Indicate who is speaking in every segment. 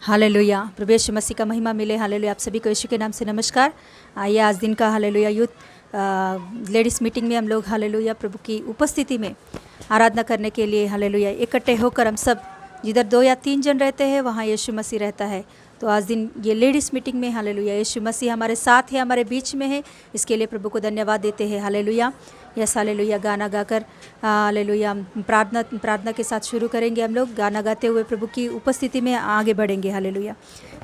Speaker 1: Hallelujah. प्रभु यीशु मसीह का महिमा मिले। हालेलुया। आप सभी को यीशु के नाम से नमस्कार। आइए आज दिन का हालेलुया यूथ लेडीज़ मीटिंग में हम लोग हालेलुया प्रभु की उपस्थिति में आराधना करने के लिए हालेलुया इकट्ठे होकर हम सब जिधर 2 या 3 जन रहते हैं वहाँ यीशु मसीह रहता है। तो आज दिन ये लेडीज़ मीटिंग में हालेलुया यीशु मसीह हमारे साथ है, हमारे बीच में है। इसके लिए प्रभु को धन्यवाद देते हैं। हालेलुया। Yes hallelujah. गाना गाकर हालेलुया प्रार्थना के साथ शुरू करेंगे। हम लोग गाना गाते हुए प्रभु की उपस्थिति में आगे बढ़ेंगे। हालेलुया।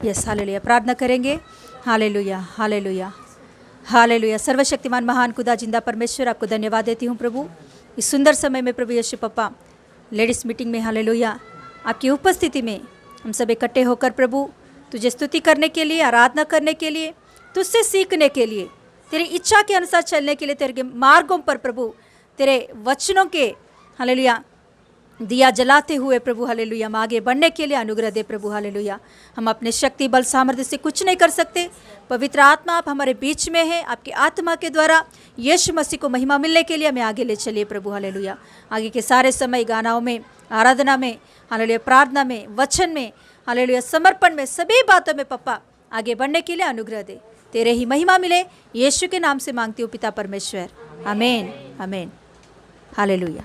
Speaker 1: Yes hallelujah. प्रार्थना करेंगे। Hallelujah hallelujah hallelujah. सर्वशक्तिमान महान खुदा जिंदा परमेश्वर, आपको धन्यवाद देती हूँ प्रभु इस सुंदर समय में। प्रभु यीशु पप्पा लेडीज़ मीटिंग में हालेलुया आपकी उपस्थिति में हम सब इकट्ठे होकर प्रभु तुझे स्तुति करने के लिए, आराधना करने के लिए, तुझसे सीखने के लिए, तेरी इच्छा के अनुसार चलने के लिए, तेरे मार्गों पर प्रभु तेरे वचनों के हालेलुया दिया जलाते हुए प्रभु हालेलुया हम आगे बढ़ने के लिए अनुग्रह दे प्रभु। हालेलुया। हम अपने शक्ति बल सामर्थ्य से कुछ नहीं कर सकते। पवित्र आत्मा आप हमारे बीच में है। आपकी आत्मा के द्वारा यीशु मसीह को महिमा मिलने के लिए हमें आगे ले चलिए प्रभु। हालेलुया। आगे के सारे समय गानाओं में, आराधना में, हालेलुया प्रार्थना में, वचन में, हालेलुया समर्पण में, सभी बातों में पप्पा आगे बढ़ने के लिए अनुग्रह दे। तेरे ही महिमा मिले। यीशु के नाम से मांगती हूँ पिता परमेश्वर। आमीन आमीन। हालेलुया।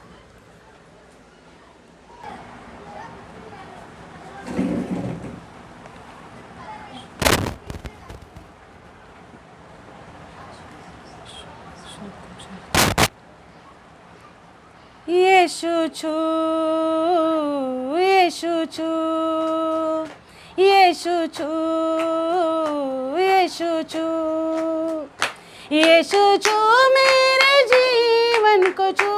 Speaker 2: यीशु छू, यीशु छू, यीशु छू, यीशु छू, यीशु छू मेरे जीवन को छू,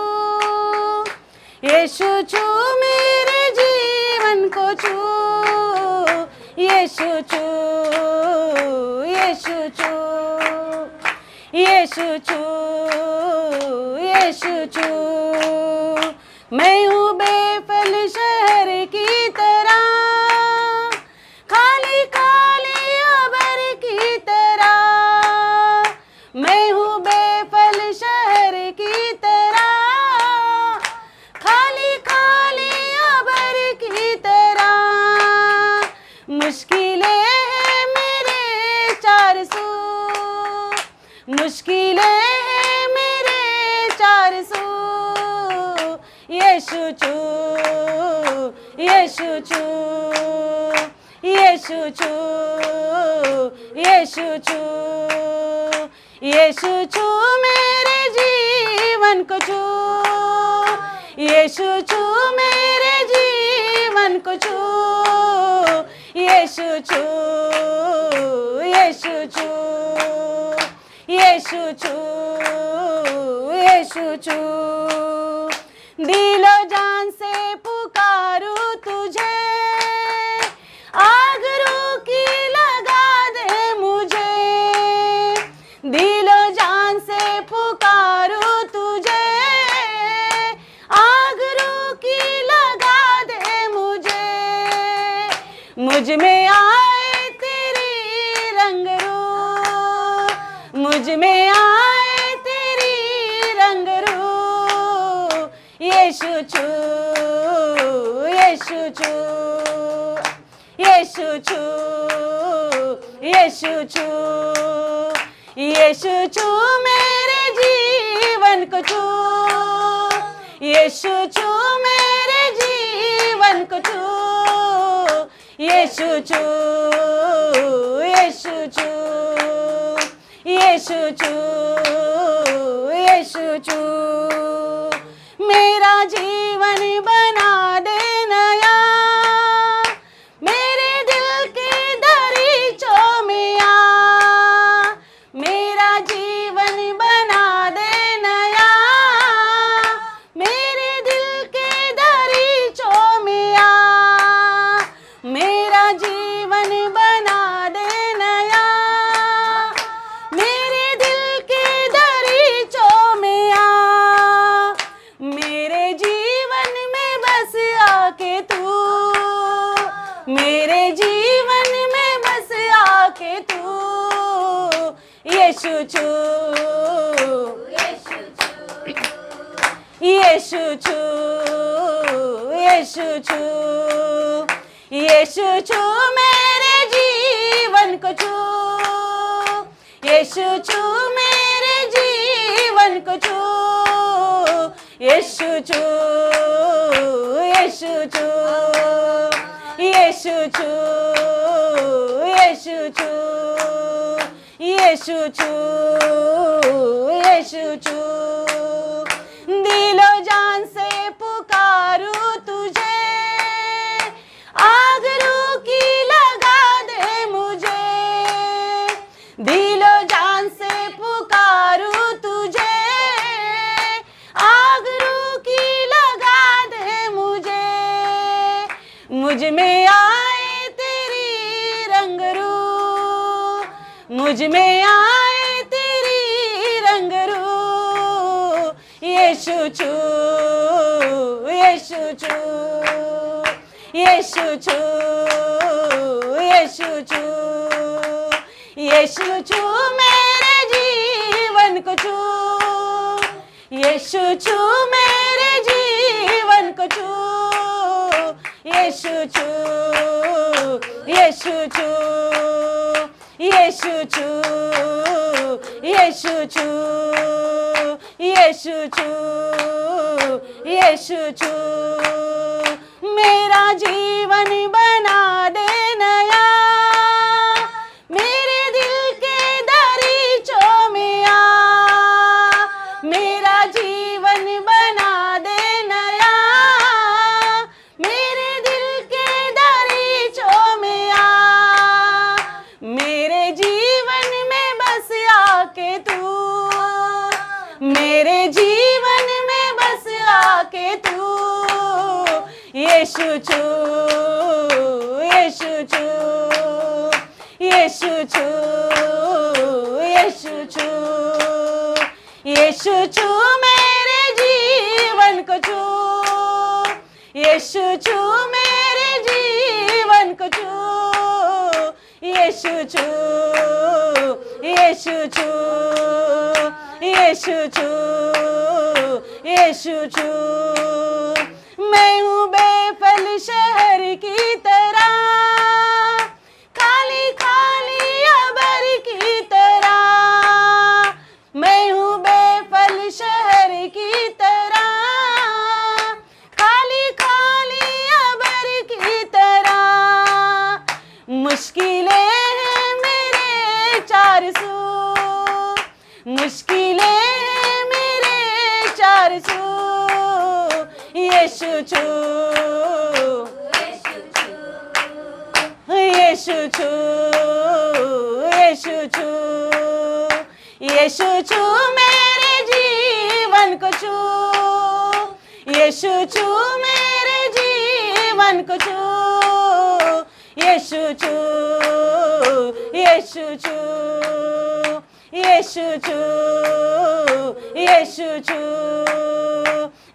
Speaker 2: यीशु छू मेरे जीवन को छू, यीशु छू, यीशु छू, यीशु छू, यीशु छू। मैं हूँ बेफल शहर की तरह, खाली खाली अबर की तरह। मैं हूँ बेफल शहर की तरह, खाली खाली अबर की तरह। मुश्किलें हैं मेरे 400, मुश्किलें हैं मेरे 400। यीशु छू, यीशु छू, यीशु छू, यीशु छू, यीशु छू मेरे जीवन को छू, यीशु छू मेरे जीवन को छू, यीशु छू, यीशु छू, यीशु छू, यीशु छू। दिलो जान से पुकारूं तुझे, आग रूखी लगा दे मुझे। दिलो जान से पुकारूं तुझे, आग रूखी लगा दे मुझे। मुझ में आए तेरी रंग रू, मुझ में आए तेरी रंग रू। यीशु छू, यीशु छू, यीशु छू, यीशु छू, यीशु छू मेरे जीवन को छू, यीशु छू मेरे जीवन को छू, यीशु छू, यीशु छू, यीशु छू, यीशु छू। मेरा जीवन बना दे नया, मेरे दिल की दरीचों में आ। मेरा जीवन बना दे नया, मेरे दिल के दरीचों में आ। मेरा जीवन बना दे नया, मेरे दिल के दरीचों में आ। मेरे जीवन में बस आके तू, मेरे जीवन में बस आके तू। यीशु छू, यीशु छू, यीशु छू, यीशु छू, यीशु छू मैं यीशु छू मेरे जीवन को छू, यीशु छू, यीशु छू, यीशु छू, यीशु छू, यीशु छू, यीशु छू। दिलो जान से पुकारूं तुझे, आग रूखी लगा दे मुझे। दिलो जान से पुकारूं तुझे, आग रूखी लगा दे मुझे। मुझ में आए तेरी रंगरू, मुझ में आए तेरी रंगरू। यीशु छू, यीशु छू, यीशु छू, यीशु छू, यीशु छू मेरे जीवन को छू, यीशु छू मेरे जीवन को छू, यीशु छू, यीशु छू, यीशु छू, यीशु छू, यीशु छू, यीशु छू। मेरा जीवन बना दे नया, मेरे दिल के दरीचों में आ। मेरा जीवन बना दे नया, मेरे दिल के दरीचों में आ। मेरे जीवन में बस आके तू, मेरे जीवन में बस आके तू। यीशु छू, यीशु छू, यीशु छू, यीशु छू, यीशु छू मेरे जीवन को छू, यीशु छू मेरे जीवन को छू। यीशु छू, यीशु छू, यीशु छू, यीशु छू। मैं हूँ बेफल शहर की तरह, खाली खाली अबर की तरह। मैं हूँ बेफल शहर की तरह, खाली खाली अबर की तरह। मुश्किलें हैं मेरे चार सू, मुश्किलें हैं मेरे चार सू। यीशु छू, यीशु छू, यीशु छू, यीशु छू, यीशु छू मेरे जीवन को छू, यीशु छू मेरे जीवन को छू। यीशु छू, यीशु छू, यीशु छू, यीशु छू,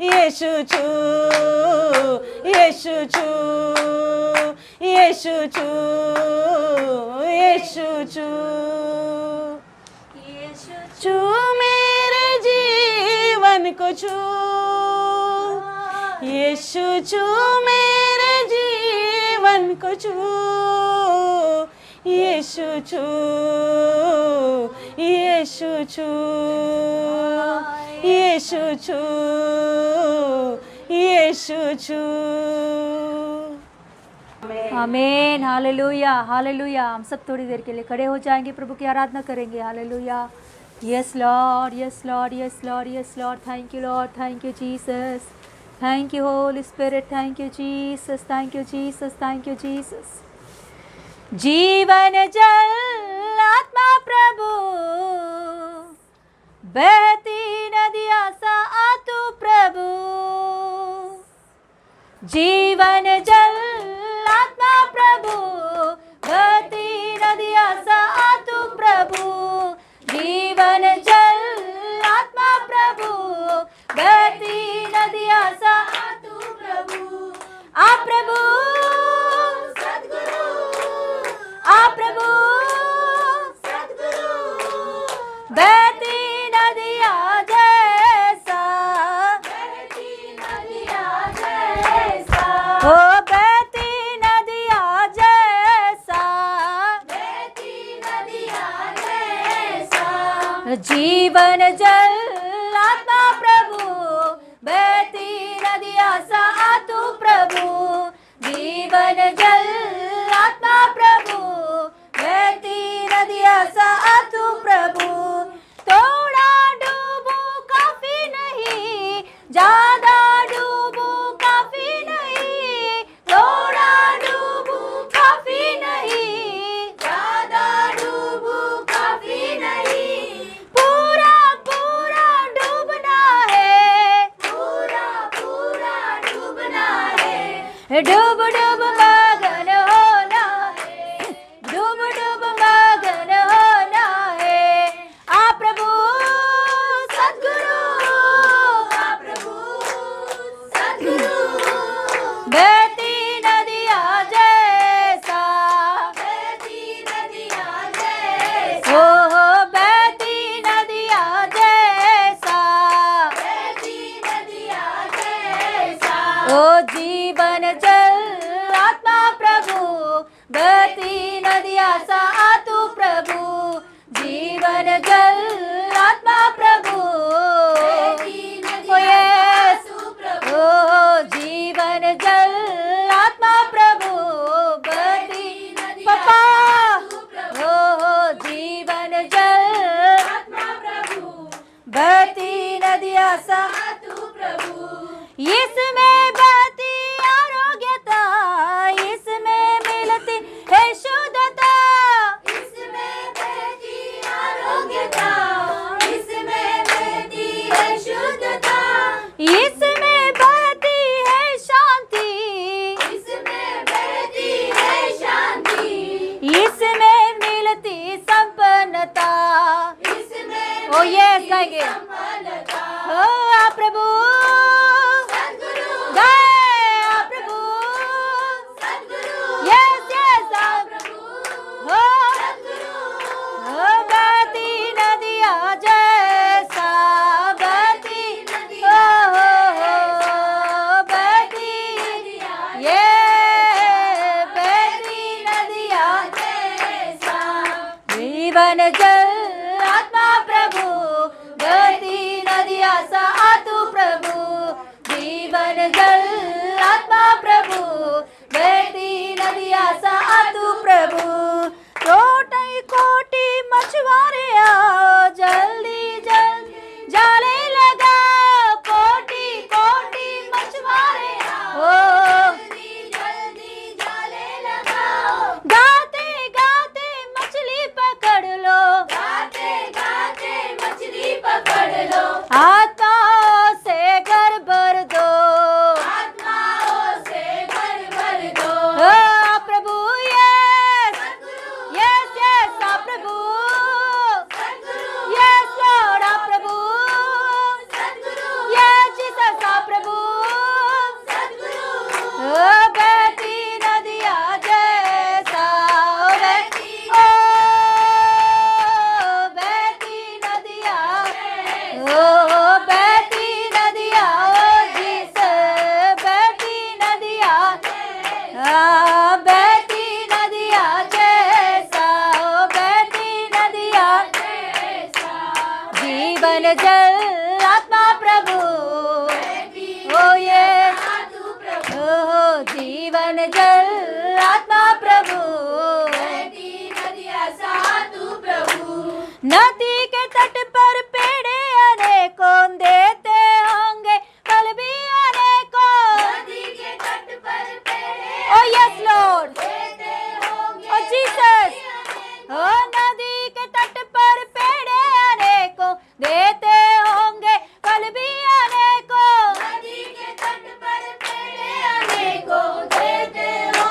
Speaker 2: यीशु छू, यीशु छू, यीशु छू, यीशु छू। छू मेरे जीवन को छू, यीशु छू मेरे जीवन को छू। यीशु छू, यीशु छू, यीशु छू, यीशु छू।
Speaker 1: आमीन, हालेलुया, हालेलुया। हम सब थोड़ी देर के लिए खड़े हो जाएंगे, प्रभु की आराधना करेंगे। Hallelujah. Yes Lord, yes Lord, yes Lord, yes Lord. Thank you Lord, thank you Jesus, thank you Holy spirit, thank you Jesus, thank you Jesus, thank you Jesus. जीवन जल आत्मा प्रभु, बहती नदियाँ सा आ तू प्रभु। जीवन जल आत्मा प्रभु, बहती नदियाँ सा आ तू प्रभु। जीवन जल आत्मा प्रभु, बहती नदियाँ सा आ तू प्रभु। आ प्रभु सद्गुरु, आ प्रभु सद्गुरु। बहती नदियाँ जैसा, बहती नदियाँ जैसा। ओ बहती नदियाँ जैसा, बहती नदियाँ जैसा। जीवन जल आत्मा प्रभु, बहती नदियाँ सा तू प्रभु। जीवन जल आत्मा प्रभु, बहती नदियाँ सा तू प्रभु। थोड़ा डूबू काफी नहीं, ज्यादा डूबू काफी नहीं। थोड़ा डूबू काफी नहीं, ज्यादा डूबू काफी नहीं। पूरा पूरा डूबना है, पूरा पूरा डूबना है। डूब डूब मगन होना है, डूब डूब मगन होना है। आ प्रभु सद्गुरु, आ प्रभु सद्गुरु। बहती नदियाँ जैसा, बहती नदियाँ जैसा, हो बहती नदियाँ जैसा, बहती नदियाँ जैसा। ओ जीवन जल आत्मा प्रभु, बहती नदियाँ सा तू प्रभु। जीवन जल आत्मा प्रभु, ओ यीशु प्रभु। ओ जीवन जल आत्मा प्रभु, बहती पापा। ओ जीवन जल आत्मा प्रभु, बहती नदियाँ सा तू प्रभु। इसमें बहती आरोग्यता, इसमें मिलती है शुद्धता। इसमें बहती आरोग्यता, इसमें बहती है शुद्धता। इसमें बहती है शांति, इसमें बहती है शांति। इसमें मिलती संपन्नता, इसमें ओ यस गाएंगे। ओ आ प्रभु सद्गुरु, गाए आ प्रभु सद्गुरु। यस यस आ प्रभु हो सद्गुरु। ओ बहती नदियाँ जैसा, बहती नदियाँ जैसा, बहती ये बहती नदियाँ जैसा। जीवन जल आत्मा प्रभु, बहती नदियाँ सा तू प्रभु। जीवन जल आत्मा प्रभु, बहती नदियाँ सा तू प्रभु। कोटि कोटि मछुआरे आओ, जल्दी जल्दी जाले लगा। कोटि कोटि मछुआरे आओ, जल्दी जल्दी जाले लगाओ। गाते गाते मछली पकड़ लो, गाते गाते मछली पकड़ लो। आत्माओं से घर भर दो, आत्माओं से घर भर दो। ओ प्रभु यस यस यस आ प्रभु सद्गुरु। यस लॉर्ड आ प्रभु सद्गुरु। यस जीसस आ प्रभु सद्गुरु। ओ बहती नदियाँ जैसा, ओ बहती नदियाँ, ओ बहती नदियाँ, ओ जीसस बहती नदियाँ, बहती नदियाँ जैसा, ओ बहती नदियाँ जैसा। जीवन जल आत्मा प्रभु, ओ ये ओ जीवन जल आत्मा प्रभु, बहती नदियाँ सा तू प्रभु। नदी के तट पर पेड़े अनेकों देते होंगे फल भी अनेकों। नदी के तट पर पेड़े ओ यस लॉर्ड देते होंगे ओ जीसस। ओ नदी के तट पर पेड़े अनेकों देते होंगे फल भी अनेकों। नदी के तट पर पेड़े अनेकों देते होंगे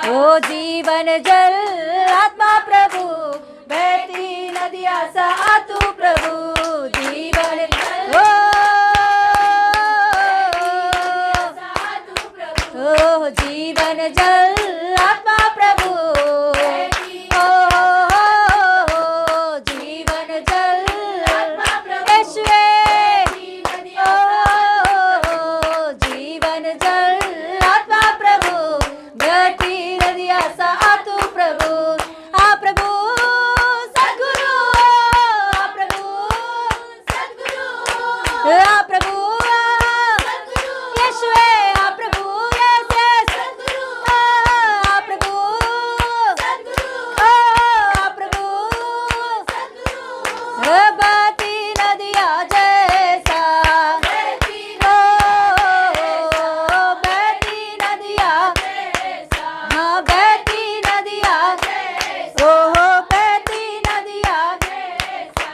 Speaker 1: ओ जीवन जल आत्मा प्रभु, बहती नदियाँ सा तू प्रभु, जीवन ओ जीवन जल आत्मा प्रभु, ओ जीवन जल यीशुए, ओ जीवन जल आत्मा प्रभु, बहती नदियाँ सा तू प्रभु, आ प्रभु सद्गुरु, आ प्रभु सद्गुरु, आ प्रभु यीशुए, आ प्रभु यीशु सद्गुरु, आ प्रभु सद्गुरु, आ प्रभु सद्गुरु, बहती नदियाँ जैसा, बहती नदियाँ, हाँ बहती नदियाँ, ओहो बहती नदियाँ,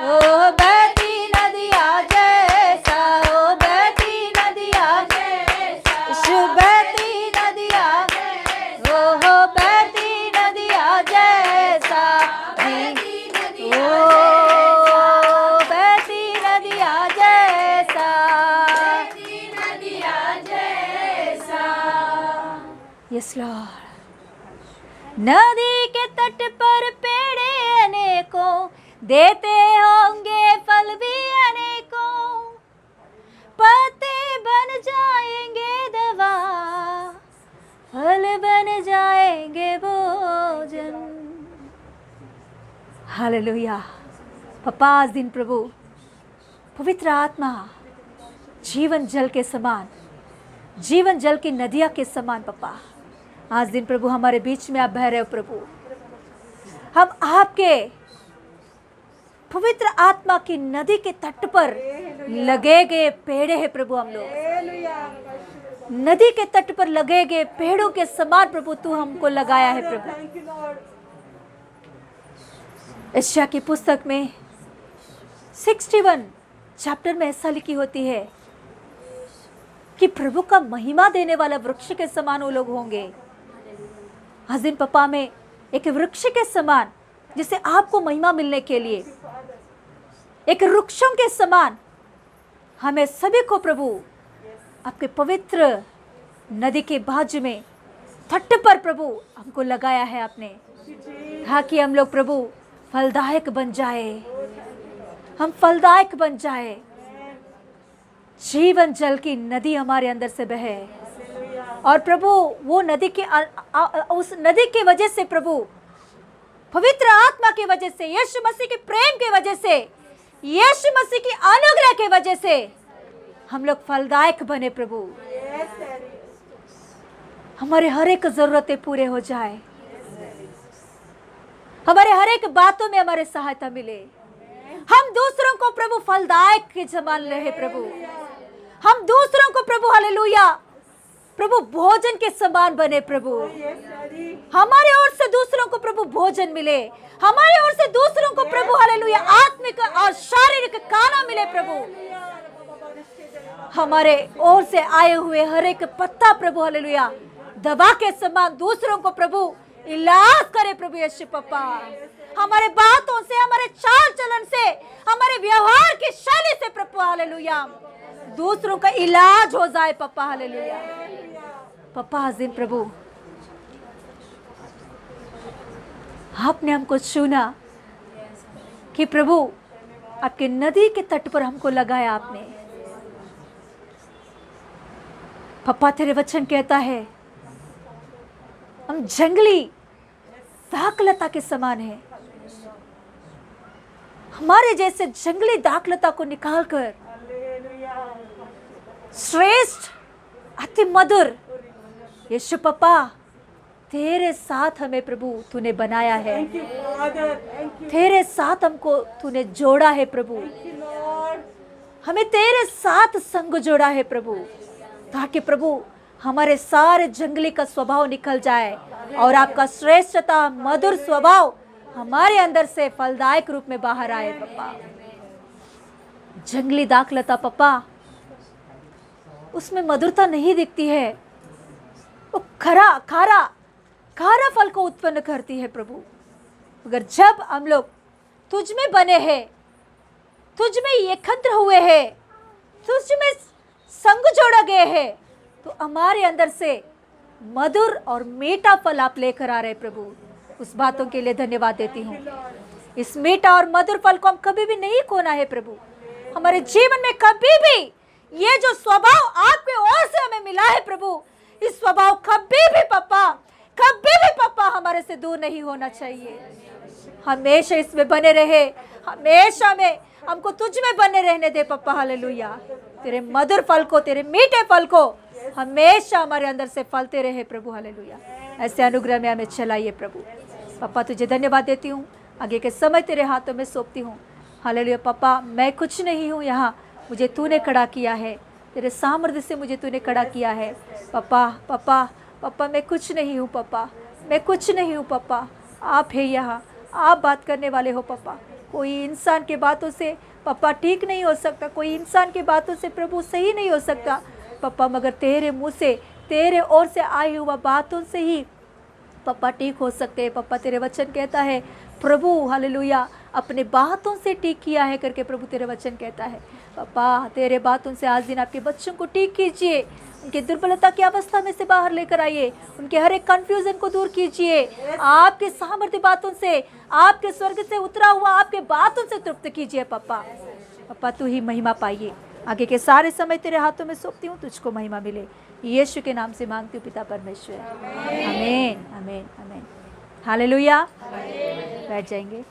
Speaker 1: ओ बहती नदियाँ जैसा, ओ बहती नदियाँ, यीशु बहती नदियाँ, ओहो बहती नदियाँ जैसा, ओ बहती नदियाँ जैसा, यस लॉर्ड। नदी के तट पर पेड़े अनेकों, देते होंगे फल भी अनेकों, पत्ते बन जाएंगे दवा, फल बन जाएंगे भोजन। हालेलुया। पापा आज दिन प्रभु पवित्र आत्मा जीवन जल के समान, जीवन जल की नदियाँ के समान पापा आज दिन प्रभु हमारे बीच में आप बह रहे हो प्रभु। हम आपके पवित्र आत्मा की नदी के तट पर लगे गए पेड़ है प्रभु। हम लोग नदी के तट पर लगे गए पेड़ों के समान प्रभु तू हमको लगाया है प्रभु। यशायाह की पुस्तक में 61 चैप्टर में ऐसा लिखी होती है कि प्रभु का महिमा देने वाला वृक्ष के समान वो लोग होंगे। आज दिन पापा में एक वृक्ष के समान जिसे आपको महिमा मिलने के लिए एक वृक्षों के समान हमें सभी को प्रभु आपके पवित्र नदी के बाजू में तट पर प्रभु हमको लगाया है आपने। कहा कि हम लोग प्रभु फलदायक बन जाए, हम फलदायक बन जाए, जीवन जल की नदी हमारे अंदर से बहे। और प्रभु वो नदी के उस नदी की वजह से प्रभु पवित्र आत्मा की वजह से, यीशु मसीह के प्रेम की वजह से, यीशु मसीह की अनुग्रह की वजह से हम लोग फलदायक बने प्रभु। हमारे हर एक जरूरतें पूरे हो जाए, हमारे हर एक बातों में हमारे सहायता मिले, हम दूसरों को प्रभु फलदायक के समान रहे प्रभु। हम दूसरों को प्रभु हालेलुया प्रभु भोजन के समान बने प्रभु। हमारे ओर से दूसरों को प्रभु भोजन मिले, हमारे ओर से दूसरों को प्रभु हालेलुया आत्मिक और शारीरिक खाना मिले प्रभु। हमारे ओर से आए हुए हर एक पत्ता प्रभु हालेलुया दवा के समान दूसरों को प्रभु इलाज करे प्रभु यीशु पापा। हमारे बातों से, हमारे चाल चलन से, हमारे व्यवहार की शैली से प्रभु हालेलुया दूसरों का इलाज हो जाए पापा हालेलुया। पापा आज दिन प्रभु आपने हमको चुना कि प्रभु आपके नदी के तट पर हमको लगाया आपने। पापा तेरे वचन कहता है हम जंगली दाखलता के समान है। हमारे जैसे जंगली दाखलता को निकालकर श्रेष्ठ अति मधुर यीशु पापा तेरे साथ हमें प्रभु तूने बनाया है, तेरे साथ हमको तूने जोड़ा है प्रभु, हमें तेरे साथ संग जोड़ा है प्रभु, ताकि प्रभु हमारे सारे जंगली का स्वभाव निकल जाए और आपका श्रेष्ठता मधुर स्वभाव हमारे अंदर से फलदायक रूप में बाहर आए पापा। जंगली दाखलता पापा उसमें मधुरता नहीं दिखती है, वो खरा खारा खारा फल को उत्पन्न करती है प्रभु। अगर जब हम लोग तुझ में बने हैं, तुझ में एकत्र हुए हैं, तुझ में संग जोड़ा गए हैं, तो हमारे अंदर से मधुर और मीठा फल आप लेकर आ रहे प्रभु। उस बातों के लिए धन्यवाद देती हूँ। इस मीठा और मधुर फल को हम कभी भी नहीं खोना है प्रभु। हमारे जीवन में कभी भी ये जो स्वभाव आपके ओर से हमें मिला है प्रभु, इस स्वभाव कभी भी पापा हमारे से दूर नहीं होना चाहिए। हमेशा इसमें बने रहे, हमेशा में हमको तुझ में बने रहने दे पापा। हालेलुया। तेरे मधुर फल को, तेरे मीठे फल को हमेशा हमारे अंदर से फलते रहे प्रभु। हालेलुया। ऐसे अनुग्रह में हमें चलाइए प्रभु। पापा तुझे धन्यवाद देती हूँ, आगे के समय तेरे हाथों में सौंपती हूँ। हालेलुया। पापा मैं कुछ नहीं हूँ यहाँ, मुझे तूने खड़ा किया है, तेरे सामर्थ्य से मुझे तूने खड़ा किया है। पापा मैं कुछ नहीं हूँ पापा, मैं कुछ नहीं हूँ पापा। आप है यहाँ, आप बात करने वाले हो पापा। कोई इंसान के बातों से पापा ठीक नहीं हो सकता, कोई इंसान के बातों से प्रभु सही नहीं हो सकता पापा, मगर तेरे मुँह से, तेरे ओर से आई हुआ बातों से ही पापा ठीक हो सकते हैं। पापा तेरे वचन कहता है प्रभु, हालेलुया, अपने बातों से ठीक किया है करके प्रभु तेरे वचन कहता है। पापा तेरे बातों से आज दिन आपके बच्चों को ठीक कीजिए, उनकी दुर्बलता की अवस्था में से बाहर लेकर आइए, उनके हर एक कंफ्यूजन को दूर कीजिए। आपके सामर्थ्य बातों से, आपके स्वर्ग से उतरा हुआ आपके बातों से तृप्त कीजिए पापा तू ही महिमा पाइए। आगे के सारे समय तेरे हाथों में सौंपती हूँ, तुझको महिमा मिले। यीशु के नाम से मांगती हूँ पिता परमेश्वर, आमीन आमीन आमीन। हालेलुया। बैठ जाएंगे।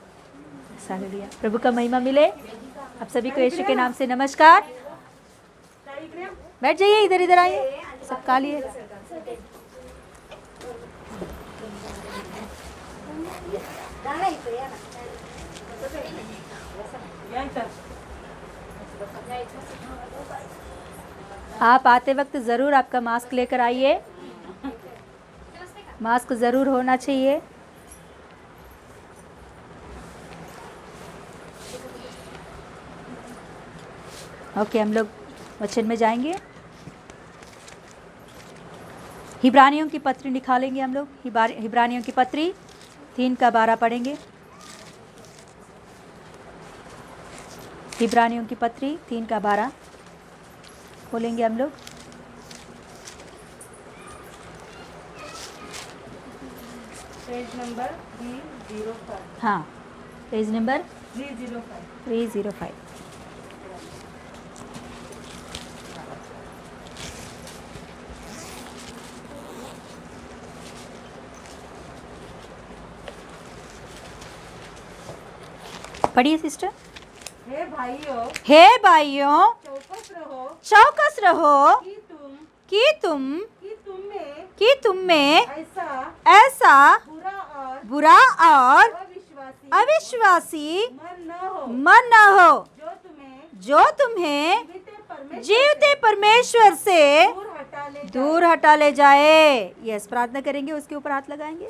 Speaker 1: हालेलुया। प्रभु का महिमा मिले। आप सभी को यीशु के नाम से नमस्कार। बैठ जाइए, इधर इधर आइए, सब खा लिए। आप आते वक्त ज़रूर आपका मास्क लेकर आइए, मास्क ज़रूर होना चाहिए। ओके, हम लोग वचन में जाएंगे। हिब्रानियों की पत्री निकालेंगे हम लोग। हिब्रानियों की पत्री 3:12 पढ़ेंगे। हिब्रानियों की पत्री 3:12 खोलेंगे हम लोग।
Speaker 2: Page number 305।
Speaker 1: हाँ, पेज नंबर
Speaker 2: 305।
Speaker 1: 305। पढ़िए सिस्टर।
Speaker 2: हे भाइयों,
Speaker 1: हे भाइयों,
Speaker 2: चौकस रहो
Speaker 1: कि तुम
Speaker 2: कि तुम में
Speaker 1: ऐसा
Speaker 2: बुरा और
Speaker 1: अविश्वासी
Speaker 2: मन न हो,
Speaker 1: जो तुम्हें जीवते परमेश्वर से दूर हटा ले जाए। यस, प्रार्थना करेंगे, उसके ऊपर हाथ लगाएंगे।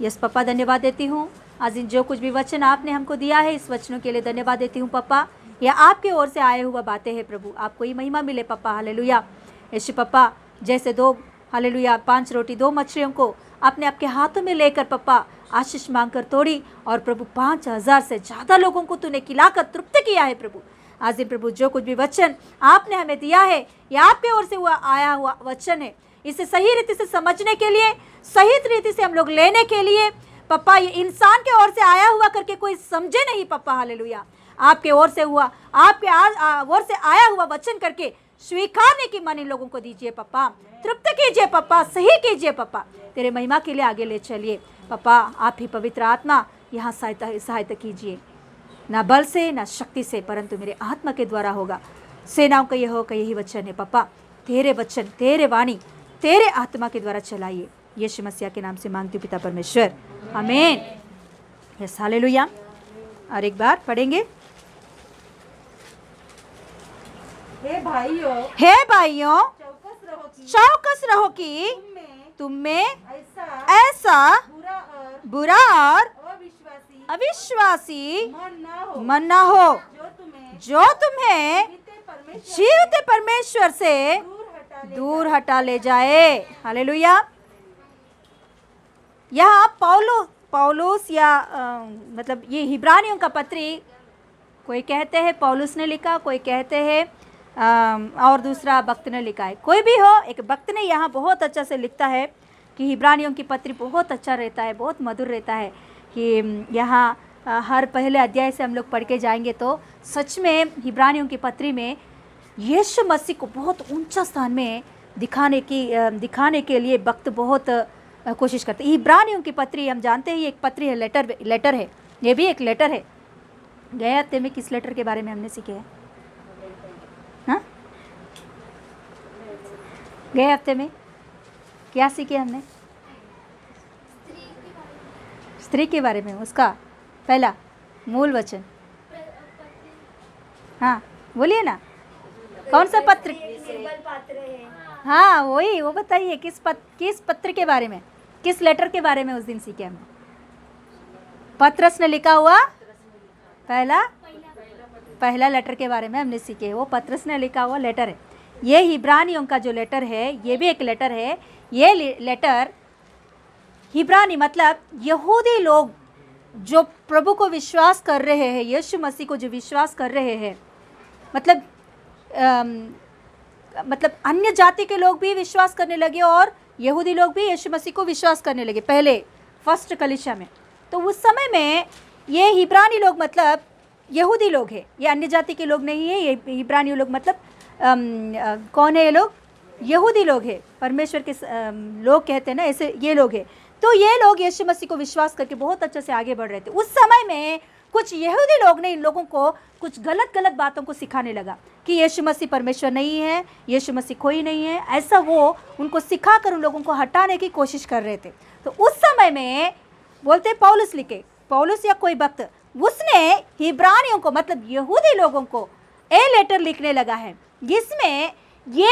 Speaker 1: यस पापा, धन्यवाद देती हूँ आज इन जो कुछ भी वचन आपने हमको दिया है, इस वचनों के लिए धन्यवाद देती हूँ पापा। यह आपके ओर से आए हुआ बातें हैं प्रभु, आपको ही महिमा मिले पापा। हालेलुया। यीशु पापा, जैसे 5 रोटी 2 मछलियों को आपने आपके हाथों में लेकर पापा आशीष मांगकर तोड़ी, और प्रभु 5000 से ज़्यादा लोगों को तूने खिलाकर तृप्त किया है प्रभु। आज दिन प्रभु जो कुछ भी वचन आपने हमें दिया है, यह आपके ओर से आया हुआ वचन है। इसे सही रीति से समझने के लिए, सही रीति से हम लोग लेने के लिए पापा, ये इंसान के ओर से आया हुआ करके कोई समझे नहीं पापा। हालेलुया। आपके ओर से हुआ, आपके ओर से आया हुआ वचन करके स्वीकारने की मन इन लोगों को दीजिए पापा। तृप्त कीजिए पापा, सही कीजिए पापा। तेरे महिमा के लिए आगे ले चलिए पापा। आप ही पवित्र आत्मा यहाँ सहायता कीजिए, ना बल से ना शक्ति से, परंतु मेरे आत्मा के द्वारा होगा। सेनाओं का यही वचन है पापा। तेरे वचन, तेरे वाणी, तेरे आत्मा के द्वारा चलाइए। यीशु मसीह के नाम से मांगती हूँ पिता परमेश्वर, आमीन। Yes, hallelujah. और एक बार पढ़ेंगे।
Speaker 2: हे भाइयों,
Speaker 1: चौकस रहो कि तुम में ऐसा बुरा और अविश्वासी मन न हो, जो तुम्हें जीवते परमेश्वर से दूर हटा ले जाए। हालेलुया। यहाँ पौलुस या मतलब ये हिब्रानियों का पत्री, कोई कहते हैं पौलुस ने लिखा, कोई कहते हैं और दूसरा भक्त ने लिखा है। कोई भी हो, एक भक्त ने यहाँ बहुत अच्छा से लिखता है कि हिब्रानियों की पत्री बहुत अच्छा रहता है, बहुत मधुर रहता है। कि यहाँ हर पहले अध्याय से हम लोग पढ़ के जाएंगे तो सच में हिब्रानियों की पत्री में यीशु मसीह को बहुत ऊंचा स्थान में दिखाने के लिए भक्त बहुत कोशिश करते हैं। हिब्रानियों की पत्री हम जानते हैं ये एक पत्री है, लेटर है, ये भी एक लेटर है। गए हफ्ते में किस लेटर के बारे में हमने सीखे हैं? हाँ, गए हफ्ते में क्या सीखे हमने? स्त्री के बारे में, उसका पहला मूल वचन। हाँ बोलिए ना, कौन सा पत्र? हाँ वही, वो बताइए किस पत्र के बारे में, किस लेटर के बारे में उस दिन सीखे हमने? पत्रस ने लिखा हुआ पहला लेटर के बारे में हमने सीखे। वो पत्रस ने लिखा हुआ लेटर है। ये हिब्रानियों का जो लेटर है ये भी एक लेटर है। ये लेटर हिब्रानी मतलब यहूदी लोग जो प्रभु को विश्वास कर रहे हैं, यीशु मसीह को जो विश्वास कर रहे हैं, मतलब अन्य जाति के लोग भी विश्वास करने लगे और यहूदी लोग भी यीशु मसीह को विश्वास करने लगे पहले फर्स्ट कलीसिया में। तो उस समय में ये हिब्रानी लोग मतलब यहूदी लोग हैं, ये अन्य जाति के लोग नहीं है। ये हिब्रानी लोग मतलब कौन है? ये लोग यहूदी लोग हैं, परमेश्वर के लोग कहते हैं ना, ऐसे ये लोग हैं। तो ये लोग यीशु मसीह को विश्वास करके बहुत अच्छे से आगे बढ़ रहे थे। उस समय में कुछ यहूदी लोग ने इन लोगों को कुछ गलत बातों को सिखाने लगा कि यीशु मसीह परमेश्वर नहीं है, यीशु मसीह कोई नहीं है, ऐसा वो उनको सिखाकर उन लोगों को हटाने की कोशिश कर रहे थे। तो उस समय में बोलते पौलुस लिखे, पौलुस या कोई भक्त, उसने हिब्रानियों को मतलब यहूदी लोगों को लेटर लिखने लगा है जिसमें ये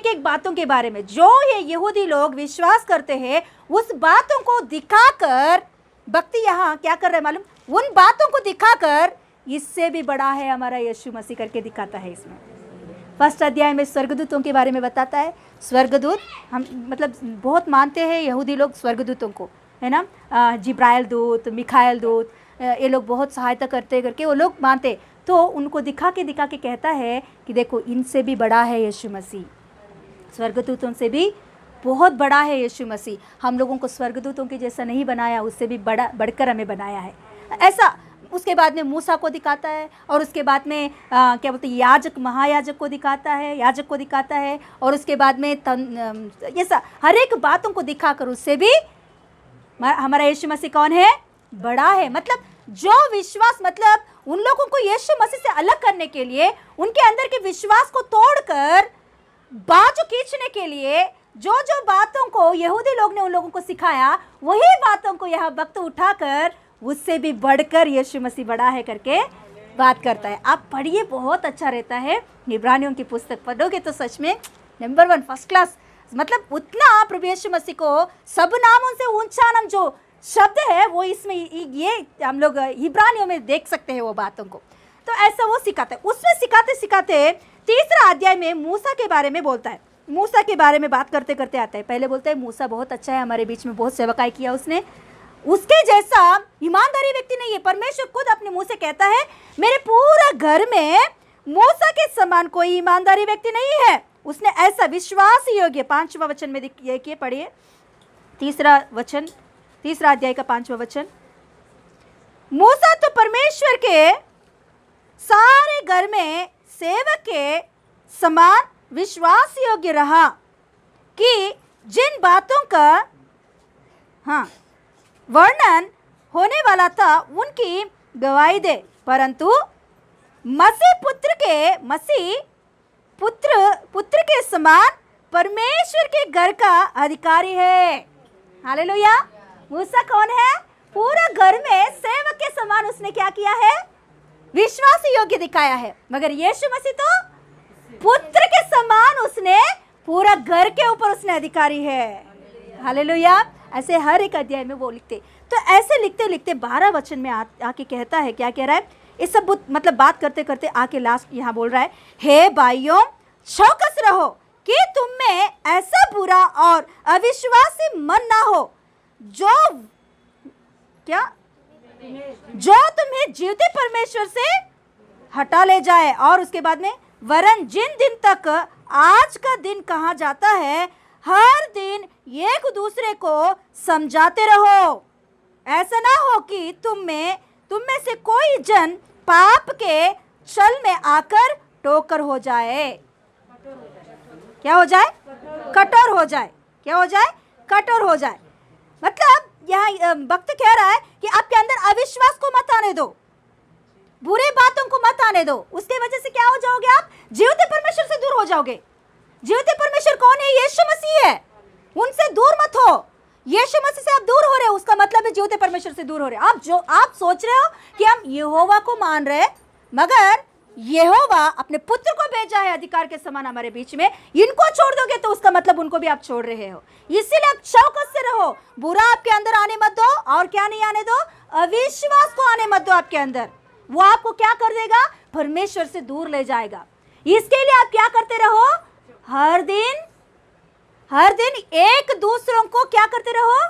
Speaker 1: एक बातों के बारे में जो ये यहूदी लोग विश्वास करते हैं उस बातों को दिखाकर, भक्ति यहाँ क्या कर रहे हैं मालूम? उन बातों को दिखाकर इससे भी बड़ा है हमारा यीशु मसीह करके दिखाता है। इसमें फर्स्ट अध्याय में स्वर्गदूतों के बारे में बताता है। स्वर्गदूत हम मतलब बहुत मानते हैं यहूदी लोग स्वर्गदूतों को, है ना, जिब्राइल दूत, मिखाएल दूत, ये लोग बहुत सहायता करके वो लोग मानते। तो उनको दिखा के कहता है कि देखो इनसे भी बड़ा है यीशु मसीह, स्वर्गदूतों से भी बहुत बड़ा है यीशु मसीह। हम लोगों को स्वर्गदूतों के जैसा नहीं बनाया, उससे भी बढ़कर हमें बनाया है ऐसा। उसके बाद में मूसा को दिखाता है और उसके बाद में क्या बोलते हैं महायाजक को दिखाता है, याजक को दिखाता है। और उसके बाद में ऐसा हर एक बातों को दिखाकर उससे भी हमारा यीशु मसीह कौन है? बड़ा है। मतलब जो विश्वास मतलब उन लोगों को यीशु मसीह से अलग करने के लिए, उनके अंदर के विश्वास को तोड़कर बाजू खींचने के लिए जो बातों को यहूदी लोग ने उन लोगों को सिखाया, वही बातों को यहाँ भक्त उठाकर उससे भी बढ़कर यीशु मसीह बड़ा है करके बात करता है। आप पढ़िए, बहुत अच्छा रहता है। इब्रानियों की पुस्तक पढ़ोगे तो सच में नंबर 1 फर्स्ट क्लास। मतलब उतना प्रभु यीशु मसीह को सब नामों से ऊंचा नाम जो शब्द है वो इसमें ये हम लोग इब्रानियों में देख सकते हैं वो बातों को। तो ऐसा वो सिखाता है। उसमें सिखाते तीसरा अध्याय में मूसा के बारे में बोलता है। मूसा के बारे में बात करते आता है। पहले बोलता है मूसा बहुत अच्छा है, हमारे बीच में बहुत सेवकाई किया उसने, उसके जैसा ईमानदारी व्यक्ति नहीं है। परमेश्वर खुद अपने मुंह से कहता है मेरे पूरा घर में मूसा के समान कोई ईमानदारी व्यक्ति नहीं है। उसने ऐसा विश्वास योग्य 5वां वचन में देखिए, पढ़िए तीसरा अध्याय का 5वां वचन। मूसा तो परमेश्वर के सारे घर में सेवक के समान विश्वास योग्य रहा कि जिन बातों का वर्णन होने वाला था उनकी गवाही दे, परंतु मसीह पुत्र के समान परमेश्वर के घर का अधिकारी है। हालेलुया। मूसा कौन है? पूरा घर में सेवक के समान उसने क्या किया है? विश्वास योग्य दिखाया है। मगर यीशु मसीह तो पुत्र के समान उसने पूरा घर के ऊपर उसने अधिकारी है। हालेलुया। ऐसे हर एक अध्याय में वो लिखते। तो ऐसे लिखते 12 वचन में आके कहता है, क्या कह रहा है? इस सब मतलब बात करते आके लास्ट यहाँ बोल रहा है, हे भाइयों चौकस रहो कि तुम में ऐसा बुरा और अविश्वासी मन ना हो जो क्या जो तुम्हें जीवते परमेश्वर से हटा ले जाए। और उसके बाद में वरन जिन दिन तक आज का दिन कहा जाता है, हर दिन एक दूसरे को समझाते रहो, ऐसा ना हो कि तुम में से कोई जन पाप के छल में आकर ठोकर हो जाए। क्या हो जाए? कठोर हो जाए। क्या हो जाए? कठोर हो जाए। मतलब यहाँ भक्त कह रहा है कि आपके अंदर अविश्वास को मत आने दो, बुरे बातों को मत आने दो। उसके वजह से क्या हो जाओगे? आप जीवते परमेश्वर से दूर हो जाओगे। जीवते परमेश्वर कौन है? यीशु मसीह है। उनसे दूर मत हो। यीशु मसीह से आप दूर हो रहे हो, उसका मतलब है जीवते परमेश्वर से दूर हो रहे हो। आप सोच रहे हो कि हम यहोवा को मान रहे, मगर यहोवा अपने पुत्र को भेजा है अधिकार के समान हमारे बीच में। इनको छोड़ दोगे तो उसका मतलब उनको भी आप छोड़ रहे हो। इसीलिए आप शौकत से रहो, बुरा आपके अंदर आने मत दो। और क्या नहीं आने दो? अविश्वास को आने मत दो आपके अंदर। वो आपको क्या कर देगा? परमेश्वर से दूर ले जाएगा। इसके लिए आप क्या करते रहो? हर दिन एक दूसरों को क्या करते रहो?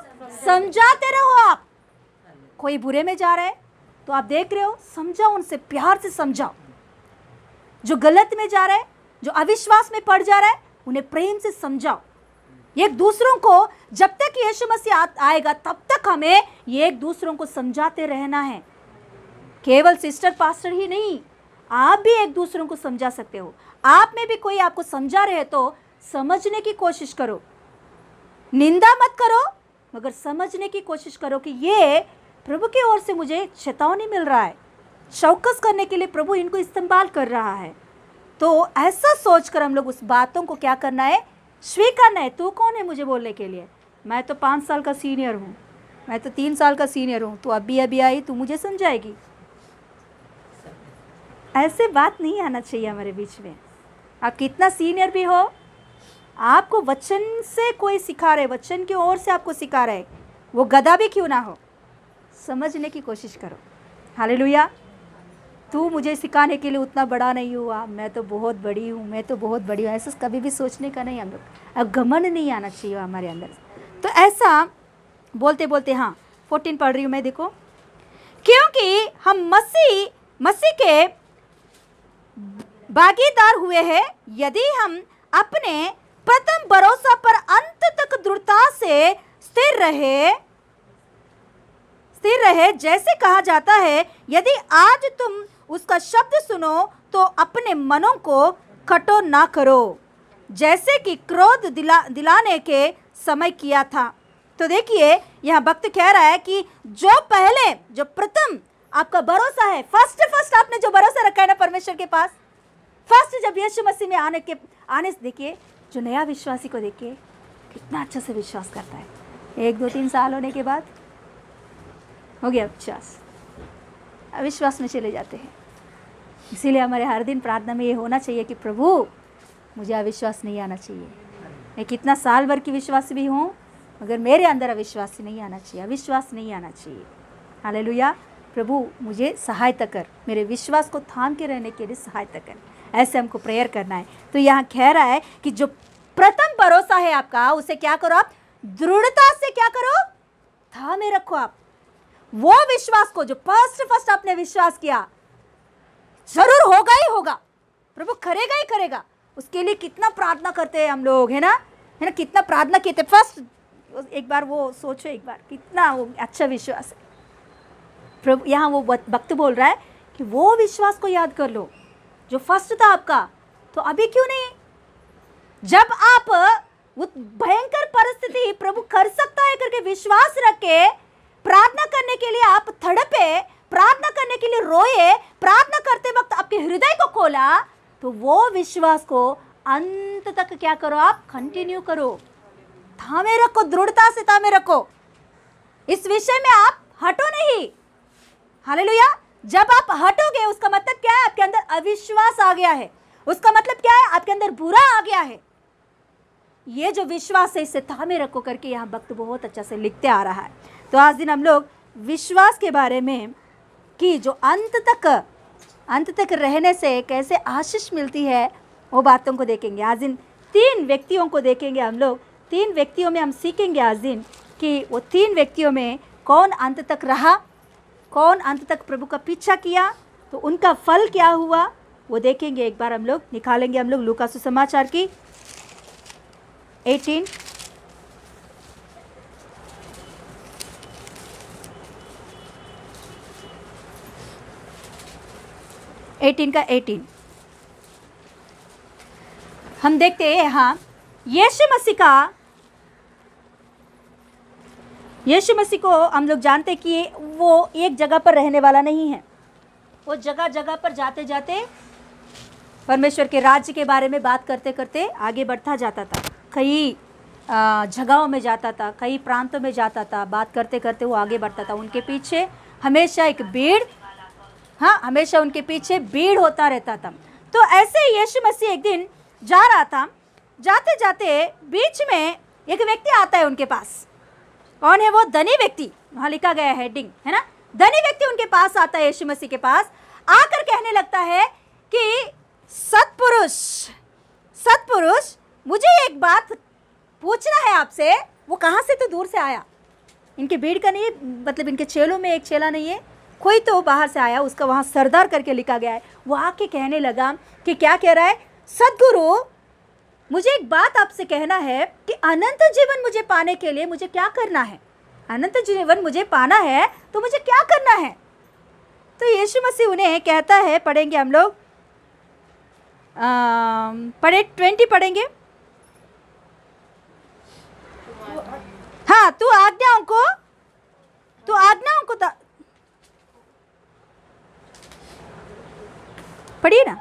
Speaker 1: समझाते रहो। आप कोई बुरे में जा रहे हैं तो आप देख रहे हो, समझाओ, उनसे प्यार से समझाओ। जो गलत में जा रहा है, जो अविश्वास में पड़ जा रहा है, उन्हें प्रेम से समझाओ। एक दूसरों को, जब तक यीशु मसीह आएगा तब तक हमें एक दूसरों को समझाते रहना है। केवल सिस्टर पास्टर ही नहीं, आप भी एक दूसरों को समझा सकते हो। आप में भी कोई आपको समझा रहे तो समझने की कोशिश करो, निंदा मत करो, मगर समझने की कोशिश करो कि ये प्रभु की ओर से मुझे चेतावनी मिल रहा है, शौकस करने के लिए प्रभु इनको इस्तेमाल कर रहा है। तो ऐसा सोचकर हम लोग उस बातों को क्या करना है? स्वीकारना है। तू कौन है मुझे बोलने के लिए? मैं तो 5 साल का सीनियर हूँ, मैं तो 3 साल का सीनियर हूँ, तू अभी आई, तू मुझे समझाएगी? ऐसे बात नहीं आना चाहिए हमारे बीच में। आप कितना सीनियर भी हो, आपको वचन से कोई सिखा रहे, वचन की ओर से आपको सिखा रहे, वो गधा भी क्यों ना हो, समझने की कोशिश करो। हालेलुया। तू मुझे सिखाने के लिए उतना बड़ा नहीं हुआ, मैं तो बहुत बड़ी हूँ, मैं तो बहुत बड़ी हूँ, ऐसा कभी भी सोचने का नहीं हम लोग। अब घमंड नहीं आना चाहिए हमारे अंदर। तो ऐसा बोलते बोलते, हाँ 14 पढ़ रही हूँ मैं, देखो। क्योंकि हम मसीह के भागीदार हुए हैं, यदि हम अपने प्रथम भरोसा पर अंत तक दृढ़ता से स्थिर रहे, जैसे कहा जाता है, यदि आज तुम उसका शब्द सुनो तो अपने मनों को कठोर ना करो, जैसे कि क्रोध दिलाने के समय किया था। तो देखिए यहाँ भक्त कह रहा है कि जो प्रथम आपका भरोसा है, फर्स्ट आपने जो भरोसा रखा है ना परमेश्वर के पास, फर्स्ट जब यीशु मसीह में आने से, देखिए जो नया विश्वासी को देखिए कितना अच्छा से विश्वास करता है। 1, 2, 3 साल होने के बाद हो गया विश्वास, अविश्वास में चले जाते हैं। इसीलिए हमारे हर दिन प्रार्थना में ये होना चाहिए कि प्रभु मुझे अविश्वास नहीं आना चाहिए। मैं कितना साल भर की विश्वासी भी हूँ, मगर मेरे अंदर अविश्वास नहीं आना चाहिए, अविश्वास नहीं आना चाहिए। हालेलुया। प्रभु मुझे सहायता कर, मेरे विश्वास को थाम के रहने के लिए सहायता कर। ऐसे हमको प्रेयर करना है। तो यहाँ कह रहा है कि जो प्रथम भरोसा है आपका, उसे क्या करो? आप दृढ़ता से क्या करो? थामे रखो। आप वो विश्वास को जो फर्स्ट आपने विश्वास किया, जरूर होगा ही होगा, प्रभु करेगा ही करेगा। उसके लिए कितना प्रार्थना करते हैं हम लोग, है ना, कितना प्रार्थना किए। फर्स्ट एक बार वो सोचो, एक बार कितना वो अच्छा विश्वास है। प्रभु यहाँ वो भक्त बोल रहा है कि वो विश्वास को याद कर लो जो फर्स्ट था आपका। तो अभी क्यों नहीं? जब आप वो भयंकर परिस्थिति प्रभु कर सकता है करके विश्वास रखे, प्रार्थना करने के लिए आप तड़पे, प्रार्थना करने के लिए रोए, प्रार्थना करते वक्त आपके हृदय को खोला, तो वो विश्वास को अंत तक क्या करो? आप कंटिन्यू करो, थामे रखो, दृढ़ता से थामे रखो। इस विषय में आप हटो नहीं। हालेलुया। जब आप हटोगे उसका मतलब क्या है? आपके अंदर अविश्वास आ गया है। उसका मतलब क्या है? आपके अंदर बुरा आ गया है। ये जो विश्वास है इसे थामे रखो करके यहाँ भक्त बहुत अच्छा से लिखते आ रहा है। तो आज दिन हम लोग विश्वास के बारे में कि जो अंत तक रहने से कैसे आशीष मिलती है वो बातों को देखेंगे। आज दिन 3 व्यक्तियों को देखेंगे हम लोग। 3 व्यक्तियों में हम सीखेंगे आज दिन कि वो 3 व्यक्तियों में कौन अंत तक रहा, कौन अंत तक प्रभु का पीछा किया, तो उनका फल क्या हुआ वो देखेंगे। एक बार हम लोग निकालेंगे हम लोग लूका सुसमाचार की 18 का 18 हम देखते हैं यहाँ यीशु मसीह को हम लोग जानते कि वो एक जगह पर रहने वाला नहीं है। वो जगह जगह पर जाते जाते परमेश्वर के राज्य के बारे में बात करते करते आगे बढ़ता जाता था। कई जगहों में जाता था, कई प्रांतों में जाता था, बात करते करते वो आगे बढ़ता था। उनके पीछे हमेशा एक भीड़, हाँ, हमेशा उनके पीछे भीड़ होता रहता था। तो ऐसे ही यीशु मसीह एक दिन जा रहा था, जाते जाते बीच में एक व्यक्ति आता है उनके पास। कौन है वो? धनी व्यक्ति। वहाँ लिखा गया हेडिंग है ना, धनी व्यक्ति उनके पास आता है, यीशु मसीह के पास आकर कहने लगता है कि सत्पुरुष मुझे एक बात पूछना है आपसे। वो कहाँ से तो दूर से आया, इनके भीड़ का नहीं, मतलब इनके चेलों में एक चेला नहीं है, कोई तो बाहर से आया, उसका वहाँ सरदार करके लिखा गया है। वो आके कहने लगा कि क्या कह रहा है? सद्गुरु मुझे एक बात आपसे कहना है कि अनंत जीवन मुझे पाने के लिए मुझे क्या करना है? अनंत जीवन मुझे पाना है तो मुझे क्या करना है? तो यीशु मसीह उन्हें कहता है, पढ़ेंगे हम लोग, पढ़े 20 पढ़ेंगे। हाँ, तू आज्ञाओं को पढ़िए ना।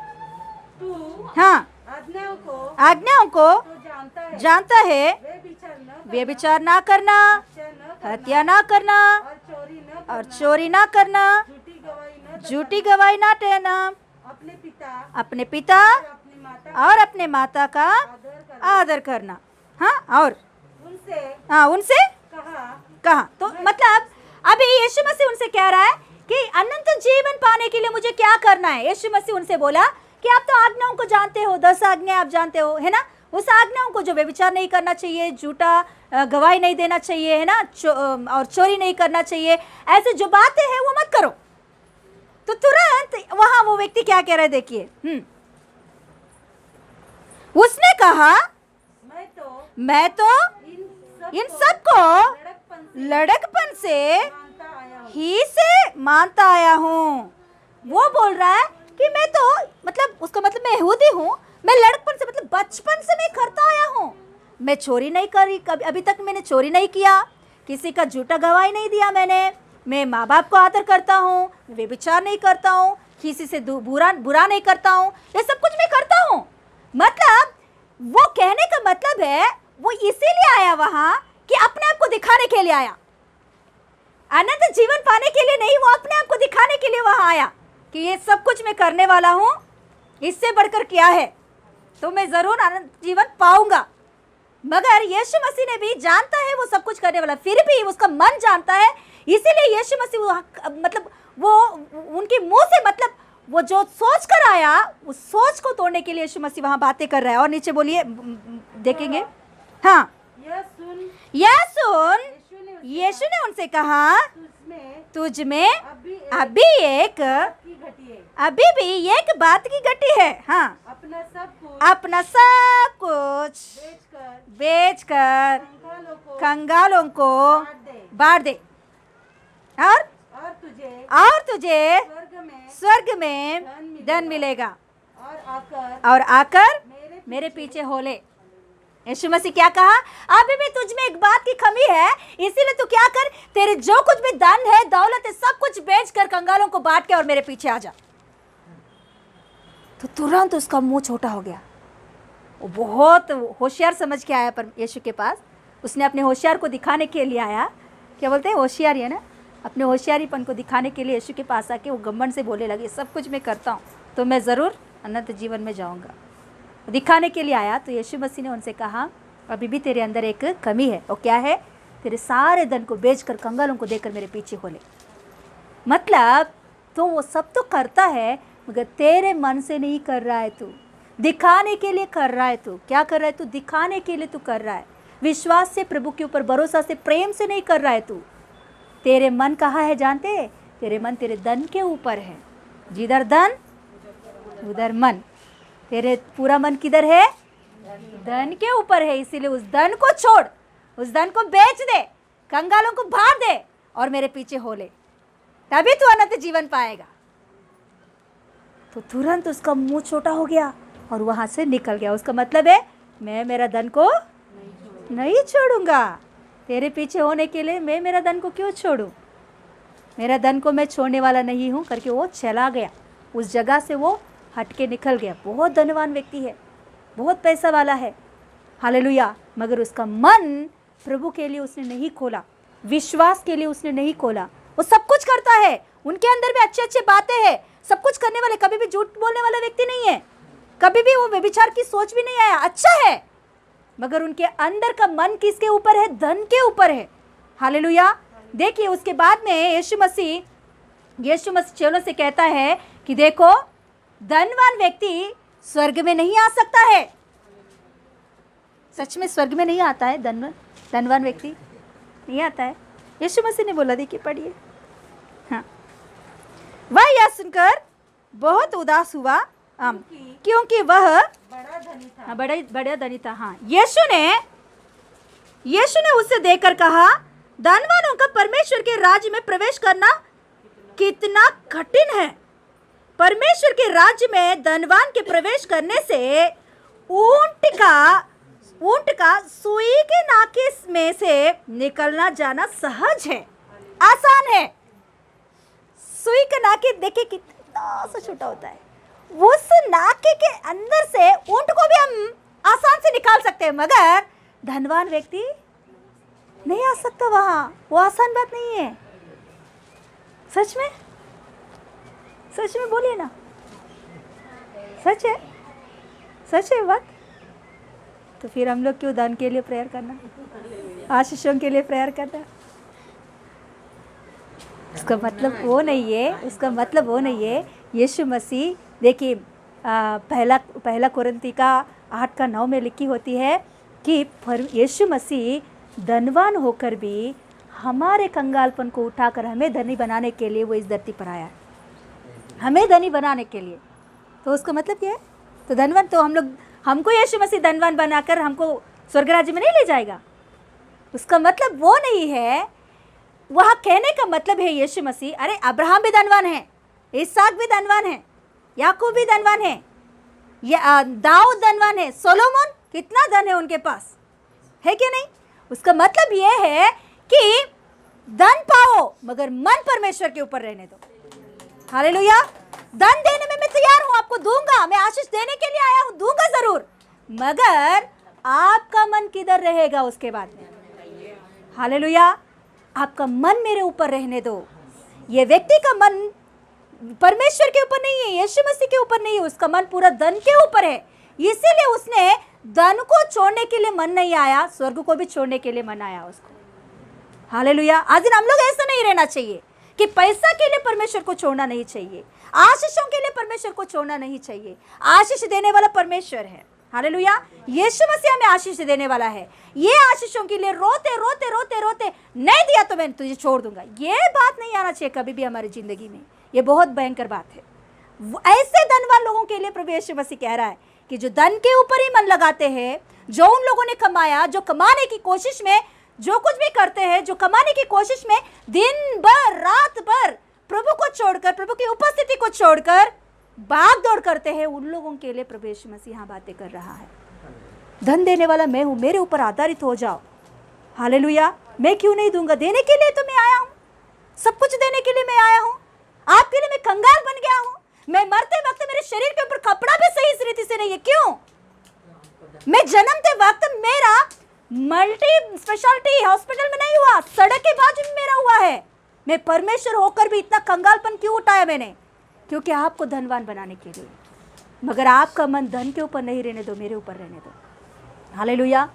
Speaker 1: हाँ, आज्ञाओं को
Speaker 2: तो
Speaker 1: जानता है, व्यभिचार ना करना, हत्या ना करना, और चोरी ना करना, झूठी गवाही ना देना, अपने पिता और अपने माता का आदर करना। हाँ, और उनसे कहा। तो मतलब अभी यीशु मसीह उनसे कह रहा है कि अनंत जीवन पाने के लिए मुझे क्या करना है। यीशु मसीह उनसे बोला कि आप तो आज्ञाओं को जानते हो, 10 आज्ञाएं आप जानते हो, है ना। उस आज्ञाओं को, जो व्यभिचार नहीं करना चाहिए, झूठा गवाही नहीं देना चाहिए, है ना, और चोरी नहीं करना चाहिए, ऐसे जो बातें हैं वो मत करो। तो तुरंत वहां वो व्यक्ति क्या कह रहा है, देखिए। उसने कहा, मैं तो इन सबको लड़कपन से ही से मानता आया हूँ। वो बोल रहा है कि मैं तो, मतलब उसका मतलब मैं यहूदी हूँ, मैं लड़कपन से, मतलब बचपन से मैं करता आया हूँ। मैं चोरी नहीं करी, कभी अभी तक मैंने चोरी नहीं किया, किसी का झूठा गवाही नहीं दिया मैंने, मैं माँ बाप को आदर करता हूँ, व्यभिचार नहीं करता हूँ, किसी से बुरा नहीं करता हूँ, ये सब कुछ मैं करता हूँ। मतलब वो कहने का मतलब है वो इसीलिए आया वहाँ कि अपने आप को दिखाने के लिए आया, अनंत जीवन पाने के लिए नहीं, वो अपने आप को दिखाने के लिए वहाँ आया कि ये सब कुछ मैं करने वाला हूँ, इससे बढ़कर क्या है, तो मैं ज़रूर अनंत जीवन पाऊंगा। मगर यीशु मसीह ने भी जानता है वो सब कुछ करने वाला, फिर भी उसका मन जानता है, इसीलिए यीशु मसीह मतलब वो उनके मुंह से, मतलब वो जो सोच कर आया उस सोच को तोड़ने के लिए यीशु मसीह वहाँ बातें कर रहा है। और नीचे बोलिए, देखेंगे। हाँ, यह सुन यीशु ने उनसे कहा, तुझ में अभी भी एक बात की घटी है। हाँ, अपना सब कुछ बेचकर कंगालों को बांट दे, और तुझे स्वर्ग में धन मिलेगा, और आकर मेरे पीछे हो ले। यीशु मसीह क्या कहा? अभी भी तुझ में एक बात की कमी है, इसीलिए तू क्या कर, तेरे जो कुछ भी धन है, दौलत है, सब कुछ बेचकर कंगालों को बांट के और मेरे पीछे आ जा। तो तुरंत उसका मुंह छोटा हो गया। वो बहुत होशियार समझ के आया पर यीशु के पास। उसने अपने होशियार को दिखाने के लिए आया, क्या बोलते हैं, होशियारी है ना, अपने होशियारीपन को दिखाने के लिए यीशु के पास आके वो घमंड से बोलने लगे, सब कुछ मैं करता हूँ तो मैं ज़रूर अनंत जीवन में जाऊँगा, दिखाने के लिए आया। तो यीशु मसीह ने उनसे कहा, अभी भी तेरे अंदर एक कमी है, और क्या है? तेरे सारे धन को बेचकर कंगालों को देकर मेरे पीछे हो ले। मतलब तो वो सब तो करता है, मगर तेरे मन से नहीं कर रहा है, तू दिखाने के लिए कर रहा है। तू क्या कर रहा है? तू दिखाने के लिए तू कर रहा है। विश्वास से, प्रभु के ऊपर भरोसा से, प्रेम से नहीं कर रहा है तू। तेरे मन कहाँ है जानते हैं? तेरे मन तेरे धन के ऊपर है। जिधर धन उधर मन। तेरे पूरा मन किधर है? धन के ऊपर है। इसीलिए उस धन को छोड़, उस धन को बेच दे, कंगालों को बांट दे और मेरे पीछे हो ले, तभी तू अनंत जीवन पाएगा। तो तुरंत उसका मुंह छोटा हो गया और वहां से निकल गया। उसका मतलब है मैं मेरा धन को नहीं छोड़ूंगा। तेरे पीछे होने के लिए मैं मेरा धन को क्यों छोड़ूं? मेरा धन को मैं छोड़ने वाला नहीं हूं करके वो चला गया। उस जगह से वो हट के निकल गया। बहुत धनवान व्यक्ति है, बहुत पैसा वाला है, हालेलुया। मगर उसका मन प्रभु के लिए उसने नहीं खोला, विश्वास के लिए उसने नहीं खोला। वो सब कुछ करता है, उनके अंदर भी अच्छे अच्छे बातें हैं, सब कुछ करने वाले, कभी भी झूठ बोलने वाला व्यक्ति नहीं है, कभी भी वो व्यभिचार की सोच भी नहीं आया, अच्छा है। मगर उनके अंदर का मन किसके ऊपर है? धन के ऊपर है, हालेलुया। देखिए उसके बाद में यीशु मसीह चेलों से कहता है कि देखो, धनवान व्यक्ति स्वर्ग में नहीं आ सकता है। सच में स्वर्ग में नहीं आता है धनवान व्यक्ति, नहीं आता है। यीशु मसीह ने बोला, देखिए पढ़िए। हाँ, वह यह सुनकर बहुत उदास हुआ, क्योंकि वह बड़ा धनी था। हाँ, यीशु ने उससे देखकर कहा, धनवानों का परमेश्वर के राज्य में प्रवेश करना कितना कठिन है। परमेश्वर के राज्य में धनवान के प्रवेश करने से ऊंट का सुई के नाके में से निकलना जाना सहज है, आसान है। सुई का नाके देखिए कितना सा छोटा होता है, उस नाके के अंदर से ऊंट को भी हम आसान से निकाल सकते हैं, मगर धनवान व्यक्ति नहीं आ सकता वहां। वो आसान बात नहीं है। सच में बोलिए ना, सच है बात। तो फिर हम लोग क्यों दान के लिए प्रेयर करना, आशीषों के लिए प्रेयर करना? उसका मतलब वो नहीं है। यीशु मसीह, देखिए पहला कुरिन्ती का 8:9 में लिखी होती है कि यीशु मसीह धनवान होकर भी हमारे कंगालपन को उठाकर हमें धनी बनाने के लिए वो इस धरती पर आया, हमें धनी बनाने के लिए। तो उसका मतलब क्या है? तो धनवान तो हमको यीशु मसीह धनवान बनाकर हमको स्वर्ग राज्य में नहीं ले जाएगा। उसका मतलब वो नहीं है। वहाँ कहने का मतलब है यीशु मसीह, अरे अब्राहम भी धनवान है, इसहाक भी धनवान है, याकूब भी धनवान है, दाऊद धनवान है, सोलोमन कितना धन है उनके पास, है क्या नहीं? उसका मतलब ये है कि धन पाओ मगर मन परमेश्वर के ऊपर रहने दो। हालेलुया। धन देने में मैं तैयार हूं, आपको दूंगा, मैं आशीष देने के लिए आया हूं, दूंगा जरूर, मगर आपका मन किधर रहेगा उसके बाद में? हालेलुया। आपका मन मेरे ऊपर रहने दो। ये व्यक्ति का मन परमेश्वर के ऊपर नहीं है, यीशु मसीह के ऊपर नहीं है, उसका मन पूरा धन के ऊपर है। इसीलिए उसने धन को छोड़ने के लिए मन नहीं आया, स्वर्ग को भी छोड़ने के लिए मन आया उसको। हालेलुया। आज दिन हम लोग ऐसा नहीं रहना चाहिए कि पैसा के लिए परमेश्वर को छोड़ना नहीं चाहिए, आशीषों के लिए परमेश्वर को छोड़ना नहीं चाहिए। आशीष देने वाला परमेश्वर है। हालेलुया। यीशु मसीह हमें आशीष देने वाला है। ये आशीषों के लिए रोते रोते रोते रोते नहीं दिया तो मैं तुझे छोड़ दूंगा, ये बात नहीं आना चाहिए कभी भी हमारी जिंदगी में। ये बहुत भयंकर बात है। ऐसे धनवान लोगों के लिए प्रभु यीशु मसीह कह रहा है कि जो धन के ऊपर ही मन लगाते हैं, जो उन लोगों ने कमाया, जो कमाने की कोशिश में जो कुछ भी करते हैं, जो कमाने की कोशिश में दिन भर रात भर प्रभु को छोड़कर, प्रभु की उपस्थिति को छोड़कर भाग दौड़ करते हैं, उन लोगों के लिए प्रभु यीशु मसीह यहाँ बातें कर रहा है। धन देने वाला मैं हूँ, मेरे ऊपर आधारित हो जाओ। हालेलुया। मैं क्यों नहीं दूंगा? देने के लिए तो मैं आया हूँ, सब कुछ देने के लिए मैं आया हूँ। आपके लिए मैं कंगाल बन गया हूँ। मैं मरते वक्त मेरे शरीर के ऊपर कपड़ा भी सही रीति से नहीं है। क्यों? मैं जन्मते वक्त मेरा मल्टी स्पेशलिटी हॉस्पिटल में नहीं हुआ, सड़क के बाजू में मेरा हुआ है। मैं परमेश्वर होकर भी इतना कंगालपन क्यों उठाया मैंने? क्योंकि आपको धनवान बनाने के लिए। मगर आपका मन धन के ऊपर नहीं रहने दो, मेरे ऊपर रहने दो। हालेलुया।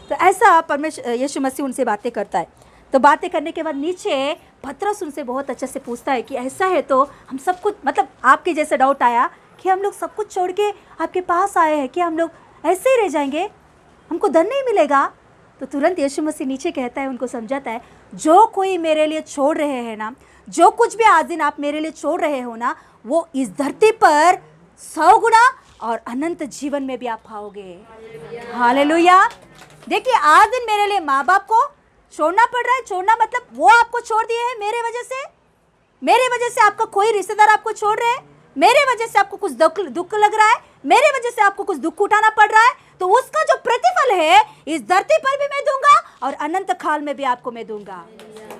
Speaker 1: तो ऐसा परमेश्वर यीशु मसीह उनसे बातें करता है। तो बातें करने के बाद नीचे पतरस उनसे बहुत अच्छे से पूछता है कि ऐसा है तो हम सब कुछ, मतलब आपके जैसे डाउट आया कि हम लोग सब कुछ छोड़ के आपके पास आए हैं, कि हम लोग ऐसे ही रह जाएंगे, हमको धन नहीं मिलेगा? तो तुरंत यीशु मसीह नीचे कहता है, उनको समझाता है, जो कोई मेरे लिए छोड़ रहे हैं ना, जो कुछ भी आज दिन आप मेरे लिए छोड़ रहे हो ना, वो इस धरती पर 100 गुना और अनंत जीवन में भी आप पाओगे। हालेलुया। देखिए, आज दिन मेरे लिए माँ बाप को छोड़ना पड़ रहा है। छोड़ना मतलब वो आपको छोड़ दिए हैं मेरे वजह से। मेरे वजह से आपका कोई रिश्तेदार आपको छोड़ रहे हैं, मेरे वजह से आपको कुछ दुख लग रहा है, मेरे वजह से आपको कुछ दुख उठाना पड़ रहा है, तो उसका जो प्रतिफल है इस धरती पर भी मैं दूंगा और अनंत काल में भी आपको मैं दूंगा।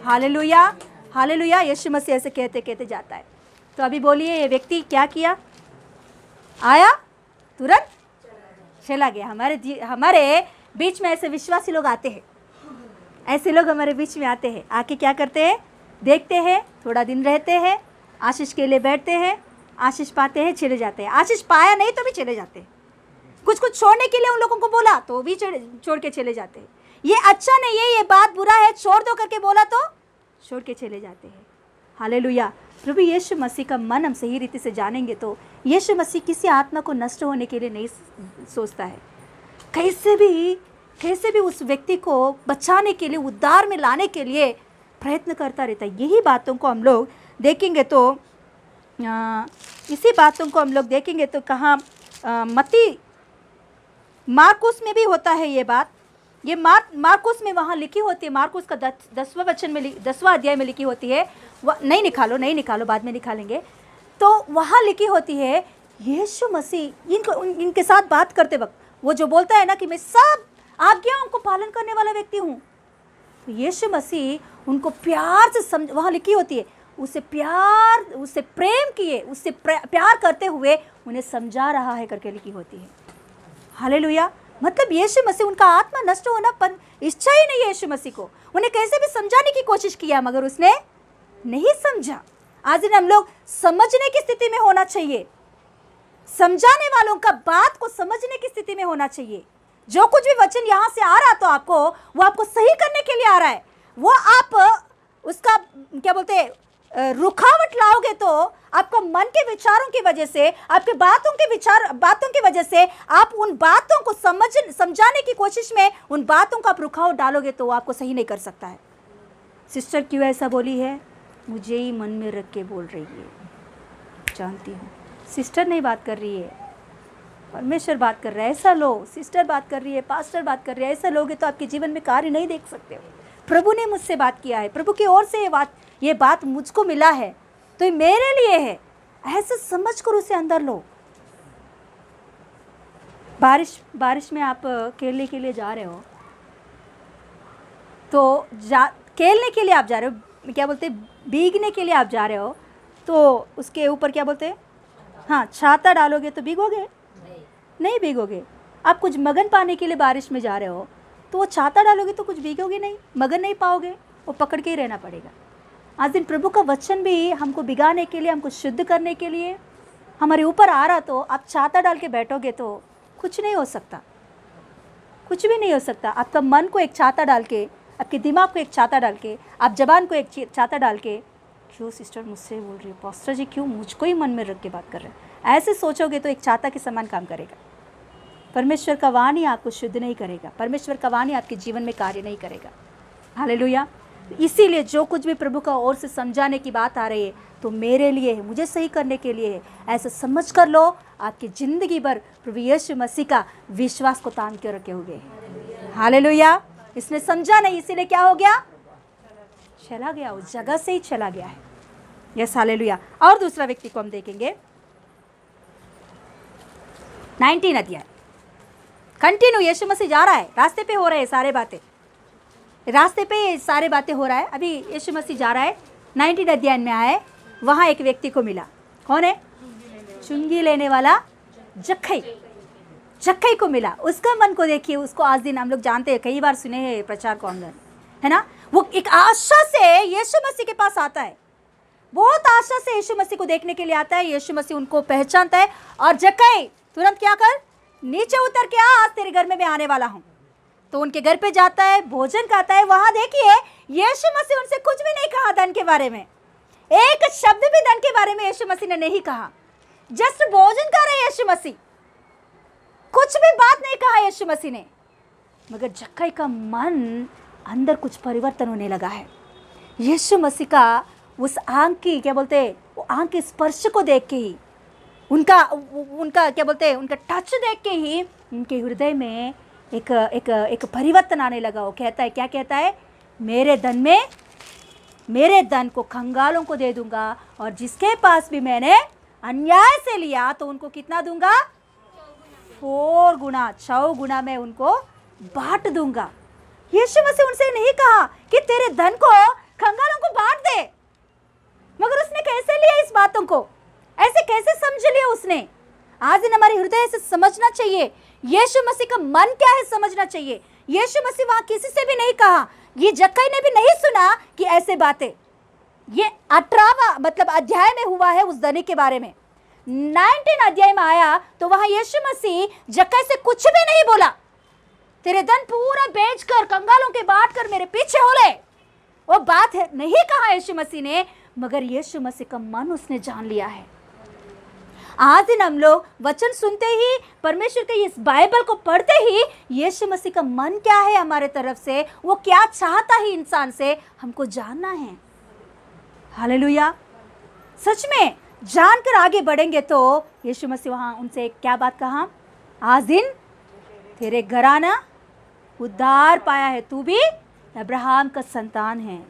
Speaker 1: Hallelujah, hallelujah. यीशु मसीह ऐसे कहते कहते जाता है। तो अभी बोलिए, ये व्यक्ति क्या किया? आया, तुरंत चला गया। हमारे बीच में ऐसे विश्वासी लोग आते हैं, ऐसे लोग हमारे बीच में आते हैं। आके क्या करते हैं? देखते हैं, थोड़ा दिन रहते हैं, आशीष के लिए बैठते हैं, आशीष पाते हैं, चले जाते हैं। आशीष पाया नहीं तो भी चले जाते हैं। कुछ छोड़ने के लिए उन लोगों को बोला तो भी छोड़ के चले जाते हैं। ये अच्छा नहीं है, ये बात बुरा है, छोड़ दो करके बोला तो छोड़ के चले जाते हैं। हालेलुया। प्रभु यीशु मसीह का मन हम सही रीति से जानेंगे तो यीशु मसीह किसी आत्मा को नष्ट होने के लिए नहीं सोचता है। कैसे भी उस व्यक्ति को बचाने के लिए, उद्धार में लाने के लिए प्रयत्न करता रहता है। यही बातों को हम लोग देखेंगे तो इसी बातों को हम लोग देखेंगे तो कहाँ मत्ती मार्कुस में भी होता है ये बात। ये मार्कुस में वहाँ लिखी होती है। मार्कुस का 10वां वचन में 10वां अध्याय में लिखी होती है। नहीं निकालो, बाद में निकालेंगे। तो वहाँ लिखी होती है, यीशु मसीह इनके साथ बात करते वक्त वो जो बोलता है ना कि मैं सब आज्ञाओं को पालन करने वाला व्यक्ति हूँ, तो यीशु मसीह उनको प्यार से वहाँ लिखी होती है, उससे प्रेम किए, उससे प्यार करते हुए उन्हें समझा रहा है करके लिखी होती है। हालेलुया। मतलब यीशु मसीह, उनका आत्मा नष्ट होना पर इच्छा ही नहीं है यीशु मसीह को। उन्हें कैसे भी समझाने की कोशिश किया मगर उसने नहीं समझा। आज दिन हम लोग समझने की स्थिति में होना चाहिए, समझाने वालों का बात को समझने की स्थिति में होना चाहिए। जो कुछ भी वचन यहाँ से आ रहा तो आपको, वो आपको सही करने के लिए आ रहा है। वो आप उसका क्या बोलते हैं, रुकावट लाओगे तो आपका मन के विचारों की वजह से, आपके बातों की वजह से आप उन बातों को समझाने की कोशिश में उन बातों को आप रुकावट डालोगे तो वो आपको सही नहीं कर सकता है। सिस्टर क्यों ऐसा बोली है? मुझे ही मन में रख के बोल रही है। जानती हूँ सिस्टर नहीं बात कर रही है, परमेश्वर बात कर रहा है। ऐसा लो, सिस्टर बात कर रही है, पास्टर बात कर रही है, ऐसा लोगे तो आपके जीवन में कार्य नहीं देख सकते हो। प्रभु ने मुझसे बात किया है, प्रभु की ओर से ये बात मुझको मिला है तो ये मेरे लिए है, ऐसे समझ कर उसे अंदर लो। बारिश में आप खेलने के लिए जा रहे हो तो खेलने के लिए आप जा रहे हो, क्या बोलते हैं, भीगने के लिए आप जा रहे हो तो उसके ऊपर क्या बोलते हैं, हाँ, छाता डालोगे तो भीगोगे? नहीं भीगोगे। आप कुछ मगन पाने के लिए बारिश में जा रहे हो तो वो छाता डालोगे तो कुछ भीगोगे नहीं, मगन नहीं पाओगे, वो पकड़ के ही रहना पड़ेगा। आज दिन प्रभु का वचन भी हमको भिगाने के लिए, हमको शुद्ध करने के लिए हमारे ऊपर आ रहा, तो आप छाता डाल के बैठोगे तो कुछ नहीं हो सकता, कुछ भी नहीं हो सकता। आपका मन को एक छाता डाल के, आपके दिमाग को एक छाता डाल के, आप जबान को एक छाता डाल के, क्यों सिस्टर मुझसे बोल रही है, पास्टर जी क्यों मुझको ही मन में रख के बात कर रहे हैं, ऐसे सोचोगे तो एक छाता के समान काम करेगा। परमेश्वर का वाणी आपको शुद्ध नहीं करेगा, परमेश्वर का वाणी आपके जीवन में कार्य नहीं करेगा। हालेलुया। इसीलिए जो कुछ भी प्रभु का ओर से समझाने की बात आ रही है तो मेरे लिए है, मुझे सही करने के लिए है, ऐसा समझ कर लो। आपकी ज़िंदगी भर प्रभु यीशु मसीह का विश्वास को तान के रखे हुए। हालेलुया। इसने समझा नहीं, इसीलिए क्या हो गया, चला गया, उस जगह से ही चला गया है। Yes, hallelujah. और दूसरा व्यक्ति को हम देखेंगे 19 अध्याय। कंटिन्यू यीशु मसीह जा रहा है, रास्ते पे हो रहे हैं सारे बातें, रास्ते पे सारे बातें हो रहा है। अभी यीशु मसीह जा रहा है, 19 अध्याय में आए, वहाँ एक व्यक्ति को मिला। कौन है? चुंगी लेने वाला जक्कई को मिला। उसका मन को देखिए, उसको आज दिन हम लोग जानते हैं, कई बार सुने हैं प्रचार को अंदर, है ना। वो एक आशा से यीशु मसीह के पास आता है, बहुत आशा से यीशु मसीह को देखने के लिए आता है। यीशु मसीह उनको पहचानता है और जक्कई तुरंत क्या कर, नीचे उतर के आ, आज तेरे घर में मैं आने वाला हूँ। तो उनके घर पे जाता है, भोजन खाता है। वहाँ देखिए यीशु मसीह उनसे कुछ भी नहीं कहा धन के बारे में, एक शब्द भी धन के बारे में यीशु मसीह ने नहीं कहा। जस्ट भोजन कर रहे यीशु मसीह, कुछ भी बात नहीं कहा यीशु मसीह ने। मगर जक्कई का मन अंदर कुछ परिवर्तन होने लगा है। यीशु मसीह का उस आंख की क्या बोलते हैं, वो आंख के स्पर्श को देख के ही, उनका क्या बोलते हैं, उनका टच देख के ही उनके हृदय में एक परिवर्तन आने लगा। वो कहता है, क्या कहता है, मेरे धन को कंगालों को दे दूंगा, और जिसके पास भी मैंने अन्याय से लिया तो उनको कितना दूंगा, 4 गुना 6 गुना मैं उनको बांट दूंगा। यीशु मसीह उनसे नहीं कहा कि तेरे धन को कंगालों को बांट दे, मगर उसने कैसे लिया इस बातों को, ऐसे कैसे समझ लिया उसने। आज दिन हमारे हृदय से समझना चाहिए, यीशु मसीह का मन क्या है समझना चाहिए। यीशु मसीह वहां किसी से भी नहीं कहा, ये जक्कई ने भी नहीं सुना कि ऐसे बातें, ये 18वां मतलब अध्याय में हुआ है उस धनी के बारे में। 19 अध्याय में आया तो वहां यीशु मसीह जक्कई से कुछ भी नहीं बोला, तेरे धन पूरा बेचकर कंगालों के बांट कर मेरे पीछे हो ले, वो बात है नहीं कहा यीशु मसीह ने, मगर यीशु मसीह का मन उसने जान लिया है। आज दिन हम लोग वचन सुनते ही, परमेश्वर के इस बाइबल को पढ़ते ही, यीशु मसीह का मन क्या है हमारे तरफ से, वो क्या चाहता है इंसान से, हमको जानना है। हालेलुया। सच में जानकर आगे बढ़ेंगे तो यीशु मसीह वहां उनसे क्या बात कहा, आज दिन तेरे घराना उद्धार पाया है, तू भी अब्राहम का संतान है।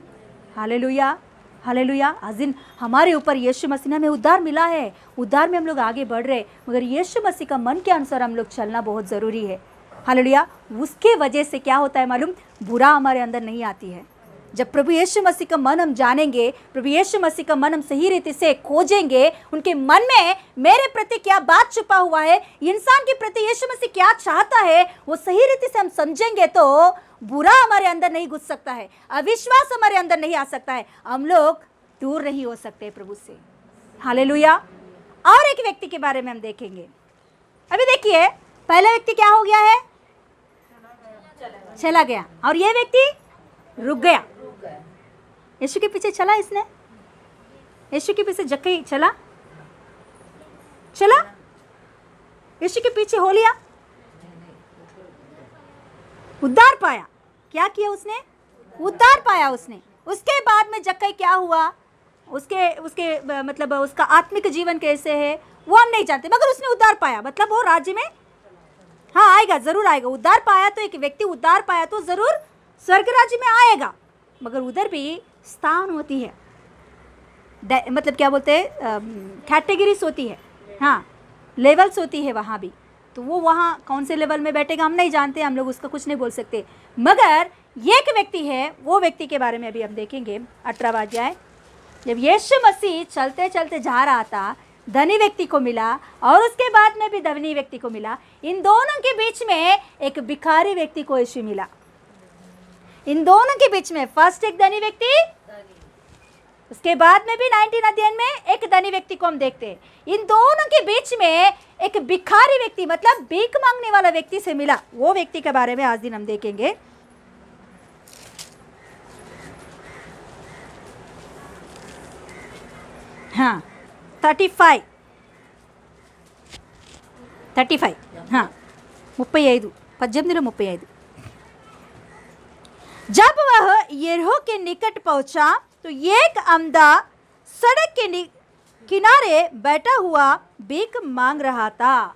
Speaker 1: Hallelujah, hallelujah. आज दिन हमारे ऊपर यीशु मसीह ने हमें उद्धार मिला है, उद्धार में हम लोग आगे बढ़ रहे, मगर यीशु मसीह का मन के अनुसार हम लोग चलना बहुत ज़रूरी है। हालेलुया। उसके वजह से क्या होता है मालूम, बुरा हमारे अंदर नहीं आती है। जब प्रभु यीशु मसीह का मन हम जानेंगे, प्रभु यीशु मसीह का मन हम सही रीति से खोजेंगे, उनके मन में मेरे प्रति क्या बात छुपा हुआ है, इंसान के प्रति यीशु मसीह क्या चाहता है, वो सही रीति से हम समझेंगे तो बुरा हमारे अंदर नहीं घुस सकता है, अविश्वास हमारे अंदर नहीं आ सकता है, हम लोग दूर नहीं हो सकते प्रभु से। हालेलुया। और एक व्यक्ति के बारे में हम देखेंगे। अभी देखिए, पहला व्यक्ति क्या हो गया है, चला गया, और ये व्यक्ति रुक गया। यीशु के पीछे चला, इसने यीशु के पीछे जक्कई चला यीशु के पीछे हो लिया, उद्धार पाया। क्या किया उसने, उद्धार पाया उसने। उसके बाद में जक्कई क्या हुआ, उसके मतलब उसका आत्मिक जीवन कैसे है वो हम नहीं जानते, मगर उसने उद्धार पाया, मतलब वो राज्य में हाँ आएगा, जरूर आएगा। उद्धार पाया तो एक व्यक्ति उद्धार पाया तो जरूर स्वर्ग राज्य में आएगा, मगर उधर भी स्थान होती है, मतलब क्या बोलते हैं, कैटेगरीज होती है, हाँ लेवल्स होती है वहाँ भी। तो वो वहाँ कौन से लेवल में बैठेगा हम नहीं जानते, हम लोग उसका कुछ नहीं बोल सकते। मगर एक व्यक्ति है, वो व्यक्ति के बारे में अभी हम देखेंगे। 18वां अध्याय, जब यीशु मसीह चलते चलते जा रहा था, धनी व्यक्ति को मिला और उसके बाद में भी धनी व्यक्ति को मिला। इन दोनों के बीच में एक भिखारी व्यक्ति को यीशु मिला। इन दोनों के बीच में फर्स्ट एक धनी व्यक्ति, उसके बाद में भी 19 अध्याय में एक धनी व्यक्ति को हम देखते हैं। इन दोनों के बीच में एक भिखारी व्यक्ति, मतलब भीख मांगने वाला व्यक्ति से मिला। वो व्यक्ति के बारे में आज दिन हम देखेंगे। हाँ 35 हाँ 35 18 जब वह यरीहो के निकट पहुंचा तो एक अंधा सड़क के किनारे बैठा हुआ भीख मांग रहा था।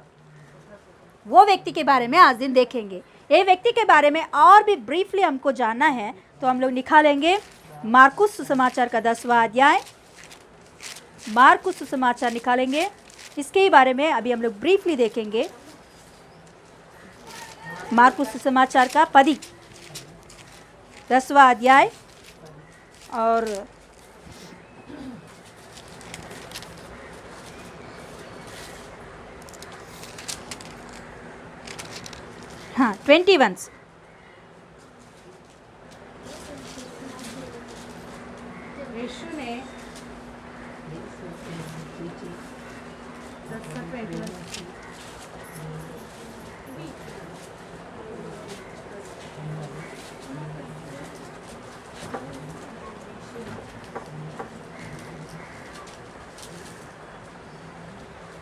Speaker 1: वो व्यक्ति के बारे में आज दिन देखेंगे। ये व्यक्ति के बारे में और भी ब्रीफली हमको जानना है तो हम लोग निकालेंगे मार्कुस सुसमाचार का 10वां अध्याय। मार्कुस सुसमाचार निकालेंगे, इसके ही बारे में अभी हम लोग ब्रीफली देखेंगे। मार्कुस सुसमाचार का 10वां अध्याय और हाँ 21।
Speaker 2: यीशु ने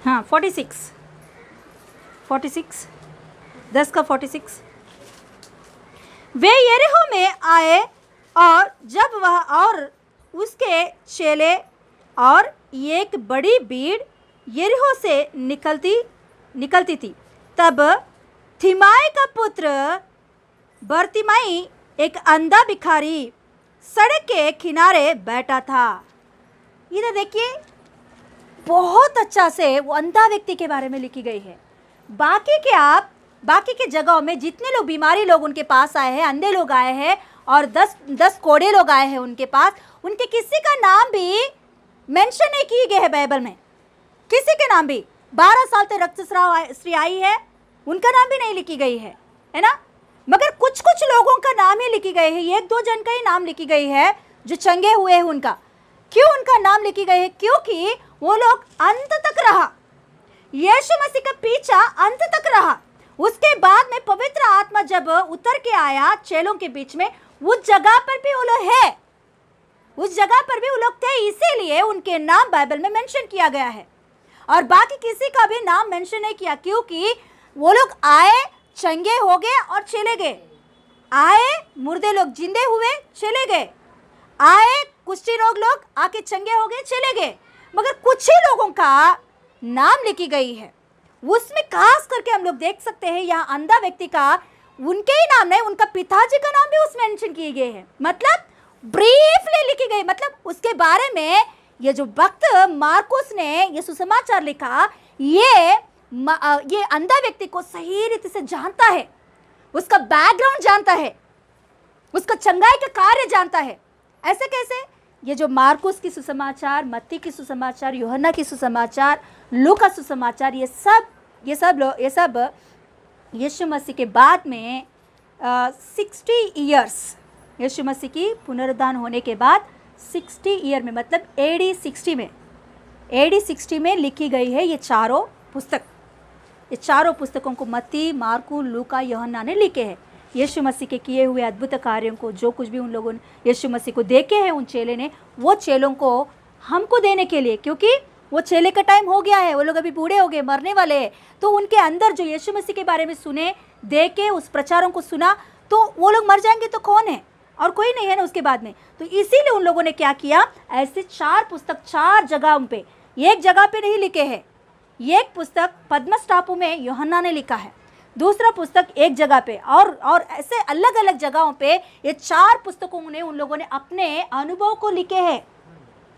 Speaker 1: हाँ 46 10 का 46 वे यरीहो में आए और जब वह और उसके चेले और एक बड़ी भीड़ यरीहो से निकलती थी, तब थिमाई का पुत्र बर्तिमाई एक अंधा भिखारी सड़क के किनारे बैठा था। इधर देखिए, बहुत अच्छा से वो अंधा व्यक्ति के बारे में लिखी गई है। बाकी के जगहों में जितने लोग बीमारी लोग उनके पास आए हैं, अंधे लोग आए हैं और 10 कोड़े लोग आए हैं उनके पास, उनके किसी का नाम भी मेंशन नहीं किए गए है बाइबल में। किसी के नाम भी 12 साल तक रक्तस्राव आई है, उनका नाम भी नहीं लिखी गई है ना। मगर कुछ लोगों का नाम ही लिखी गई है, 1-2 जन का ही नाम लिखी गई है जो चंगे हुए हैं उनका। क्यों उनका नाम लिखी गई है? क्योंकि वो लोग अंत तक रहा, यीशु मसीह का पीछा अंत तक रहा। उसके बाद में पवित्र आत्मा जब उतर के आया चेलों के बीच में, उस जगह पर भी वो लोग है, उस जगह पर भी वो लोग थे, इसीलिए उनके नाम बाइबल में मेंशन किया गया है। और बाकी किसी का भी नाम मेंशन नहीं किया, क्योंकि वो लोग आए, चंगे हो गए और चले गए। आए, मुर्दे लोग जिंदे हुए, चले गए। आए, कुष्ठी रोग लोग आके चंगे हो गए, चले गए। मगर कुछ ही लोगों का नाम लिखी गई है। उसमें खास करके हम लोग देख सकते हैं, यहाँ अंधा व्यक्ति का उनके ही नाम नहीं, उनका पिताजी का नाम भी उसमें मेंशन किए गए हैं। मतलब ब्रीफली लिखी गई, मतलब उसके बारे में ये जो भक्त मार्कुस ने ये सुसमाचार लिखा, ये अंधा व्यक्ति को सही रीति से जानता है, उसका बैकग्राउंड जानता है, उसका चंगाई का कार्य जानता है। ऐसे कैसे? ये जो मार्कुस की सुसमाचार, मत्ती की सुसमाचार, यूहन्ना की सुसमाचार, लूका सुसमाचार, ये सब यीशु मसीह के बाद में 60 ईयर्स, यीशु मसीह की पुनरुद्धान होने के बाद 60 ईयर में, मतलब AD 60 में लिखी गई है ये चारों पुस्तक। ये चारों पुस्तकों को मत्ती, मार्कू, लूका, यूहन्ना ने लिखे हैं। यीशु मसीह के किए हुए अद्भुत कार्यों को, जो कुछ भी उन लोगों ने यीशु मसीह को देखे हैं, उन चेले ने, वो चेलों को हमको देने के लिए, क्योंकि वो चेले का टाइम हो गया है, वो लोग अभी बूढ़े हो गए, मरने वाले हैं। तो उनके अंदर जो यीशु मसीह के बारे में सुने, देखे, उस प्रचारों को सुना, तो वो लोग मर जाएंगे तो कौन है? और कोई नहीं है ना उसके बाद में। तो इसीलिए उन लोगों ने क्या किया, ऐसे 4 पुस्तक 4 जगहों पे, एक जगह पे नहीं लिखे हैं। एक पुस्तक पद्मस टापू में यूहन्ना ने लिखा है, दूसरा पुस्तक एक जगह पे, और ऐसे अलग अलग जगहों पे ये 4 पुस्तकों ने उन लोगों ने अपने अनुभव को लिखे हैं,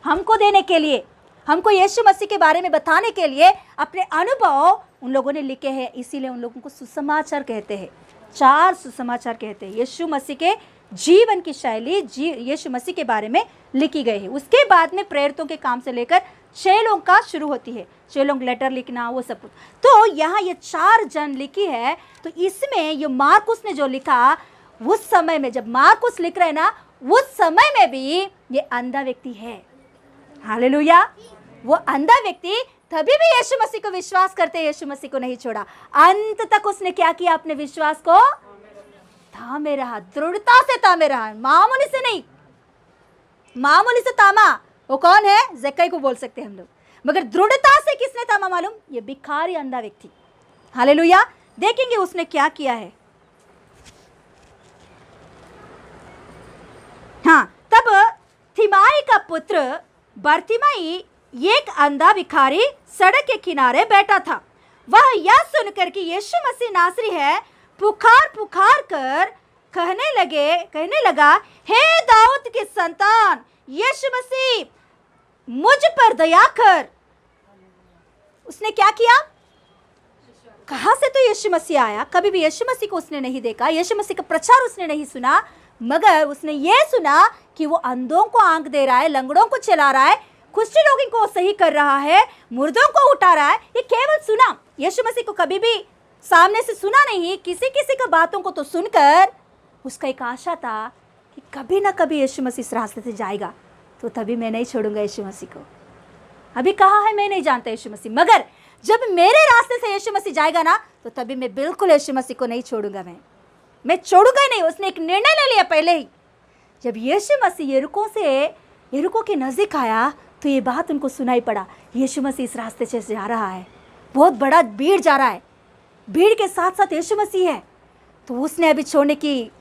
Speaker 1: हमको देने के लिए, हमको यीशु मसीह के बारे में बताने के लिए अपने अनुभव उन लोगों ने लिखे हैं। इसीलिए उन लोगों को सुसमाचार कहते हैं, 4 सुसमाचार कहते हैं। यीशु मसीह के जीवन की शैली, यीशु मसीह के बारे में लिखी गई है। उसके बाद में प्रेरितों के काम से लेकर चेलों का शुरू होती है, चेलों को लेटर लिखना, वो सब कुछ। तो यहाँ ये 4 जन लिखी है। तो इसमें ये मार्कुस ने जो लिखा, उस समय में जब मार्कुस लिख रहे हैं ना, उस समय में भी ये अंधा व्यक्ति है। हालेलुया। वो अंधा व्यक्ति तभी भी यीशु मसीह को विश्वास करते, यीशु मसीह को नहीं छोड़ा। अंत तक उसने क्या किया, अपने विश्वास को थामे रहा, दृढ़ता से थामे रहा, मामूली से नहीं, मामूली से थामा। वो कौन है? ज़क्कई को बोल सकते हैं हम लोग। मगर दृढ़ता से किसने थामा मालूम? ये भिखारी अंधा व्यक्ति। हालेलुया। देखेंगे उसने क्या किया है। हाँ, तब थिमाई का पुत्र बर्तिमाई एक अंधा भिखारी सड़क के किनारे बैठा था। वह यह सुनकर कि यीशु मसीह नासरी है, पुकार कर कहने लगा, हे दाऊद के संतान यीशु मसीह, मुझ पर दया कर। उसने क्या किया? कहाँ से तो यीशु मसीह आया, कभी भी यीशु मसीह को उसने नहीं देखा, यीशु मसीह का प्रचार उसने नहीं सुना, मगर उसने ये सुना कि वो अंधों को आंख दे रहा है, लंगड़ों को चला रहा है, कुष्ठी रोगी को सही कर रहा है, मुर्दों को उठा रहा है। ये केवल सुना, यीशु मसीह को कभी भी सामने से सुना नहीं, किसी का बातों को तो सुनकर उसका एक आशा था कि कभी ना कभी यीशु मसीह इस रास्ते से जाएगा, तो तभी मैं नहीं छोड़ूंगा यीशु मसीह को। अभी कहाँ है मैं नहीं जानता यीशु मसीह, मगर जब मेरे रास्ते से यीशु मसीह जाएगा ना, तो तभी मैं बिल्कुल यीशु मसीह को नहीं छोड़ूंगा, मैं छोड़ूंगा ही नहीं। उसने एक निर्णय ले लिया पहले ही। जब यीशु मसीह यरीको के नज़दीक आया, तो ये बात उनको सुनाई पड़ा, यीशु मसीह इस रास्ते से जा रहा है, बहुत बड़ा भीड़ जा रहा है, भीड़ के साथ साथ यीशु मसीह है। तो उसने अभी छोड़ने की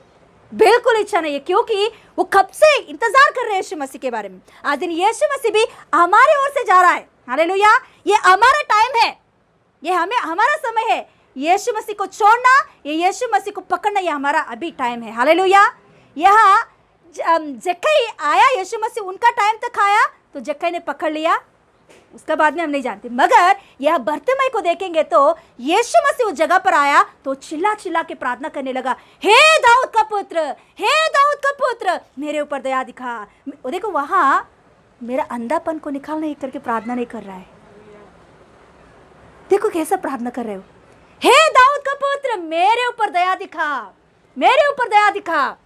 Speaker 1: बिल्कुल इच्छा नहीं है, क्योंकि वो कब से इंतजार कर रहे हैं यीशु मसीह के बारे में। आज दिन यीशु मसीह भी हमारे ओर से जा रहा है। हालेलुया, ये हमारा टाइम है, ये हमारा समय है। यीशु मसीह को छोड़ना, ये यीशु मसीह को पकड़ना, ये हमारा अभी टाइम है। हालेलुया। यहाँ जक्कई आया, यीशु मसीह उनका टाइम तक आया तो जक्कई ने पकड़ लिया, उसका बाद में हम नहीं जानते। मगर यह बर्तिमाई को देखेंगे तो यीशु मसीह उस जगह पर आया तो चिल्ला चिल्ला के प्रार्थना करने लगा, हे दाऊद का पुत्र, हे दाऊद का पुत्र, मेरे ऊपर दया दिखा। देखो वहां मेरा अंधापन को निकालने करके प्रार्थना नहीं कर रहा है। देखो कैसा प्रार्थना कर रहे हो, हे दाऊद का पुत्र मेरे ऊपर दया दिखा, मेरे ऊपर दया दिखा,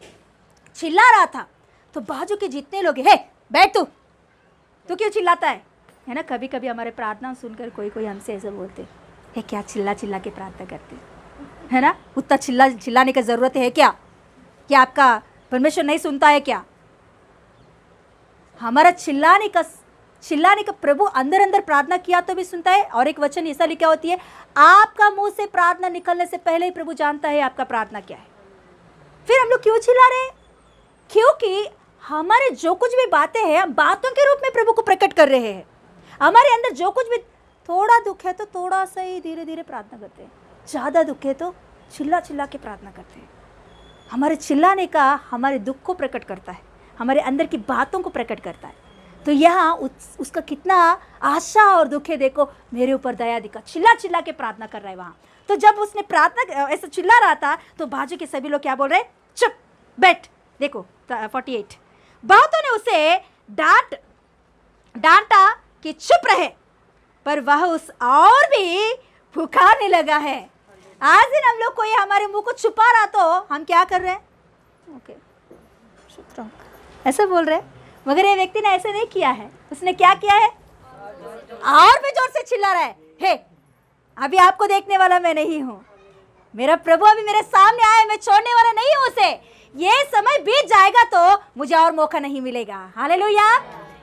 Speaker 1: चिल्ला रहा था। तो बाजू के जितने लोग, हे बैठ तू क्यों चिल्लाता है ना। कभी कभी हमारे प्रार्थना सुनकर कोई हमसे ऐसे बोलते है, क्या चिल्ला चिल्ला के प्रार्थना करते है ना, उतना चिल्लाने की ज़रूरत है क्या आपका परमेश्वर नहीं सुनता है क्या। हमारा चिल्लाने का प्रभु अंदर अंदर प्रार्थना किया तो भी सुनता है। और एक वचन ऐसा लिखा होती है, आपका मुंह से प्रार्थना निकलने से पहले ही प्रभु जानता है आपका प्रार्थना क्या है। फिर हम लोग क्यों चिल्ला रहे हैं, क्योंकि हमारे जो कुछ भी बातें हैं हम बातों के रूप में प्रभु को प्रकट कर रहे हैं। हमारे अंदर जो कुछ भी, थोड़ा दुख है तो थोड़ा सा ही धीरे धीरे प्रार्थना करते हैं, ज़्यादा दुख है तो चिल्ला चिल्ला के प्रार्थना करते हैं। हमारे चिल्लाने का हमारे दुख को प्रकट करता है, हमारे अंदर की बातों को प्रकट करता है। तो यहाँ उसका कितना आशा और दुख है, देखो मेरे ऊपर दया दिखा, चिल्ला चिल्ला के प्रार्थना कर रहा है वहाँ। तो जब उसने प्रार्थना ऐसा चिल्ला रहा था तो बाजू के सभी लोग क्या बोल रहे, चुप बैठ। देखो 48 बहुतों ने उसे डांटा कि चुप रहे, पर वह उस और भी पुकारने लगा है। आज दिन हम लोग कोई हमारे मुंह को छुपा रहा तो हम क्या कर रहे हैं, ओके चुप रहो ऐसा बोल रहे, मगर ये व्यक्ति ने ऐसे नहीं किया है। उसने क्या किया है, और भी जोर से चिल्ला रहा है, हे अभी आपको देखने वाला मैं नहीं हूं, मेरा प्रभु अभी मेरे सामने आया, मैं छोड़ने वाला नहीं हूं उसे। ये समय बीत जाएगा तो मुझे और मौका नहीं मिलेगा। हालेलुया,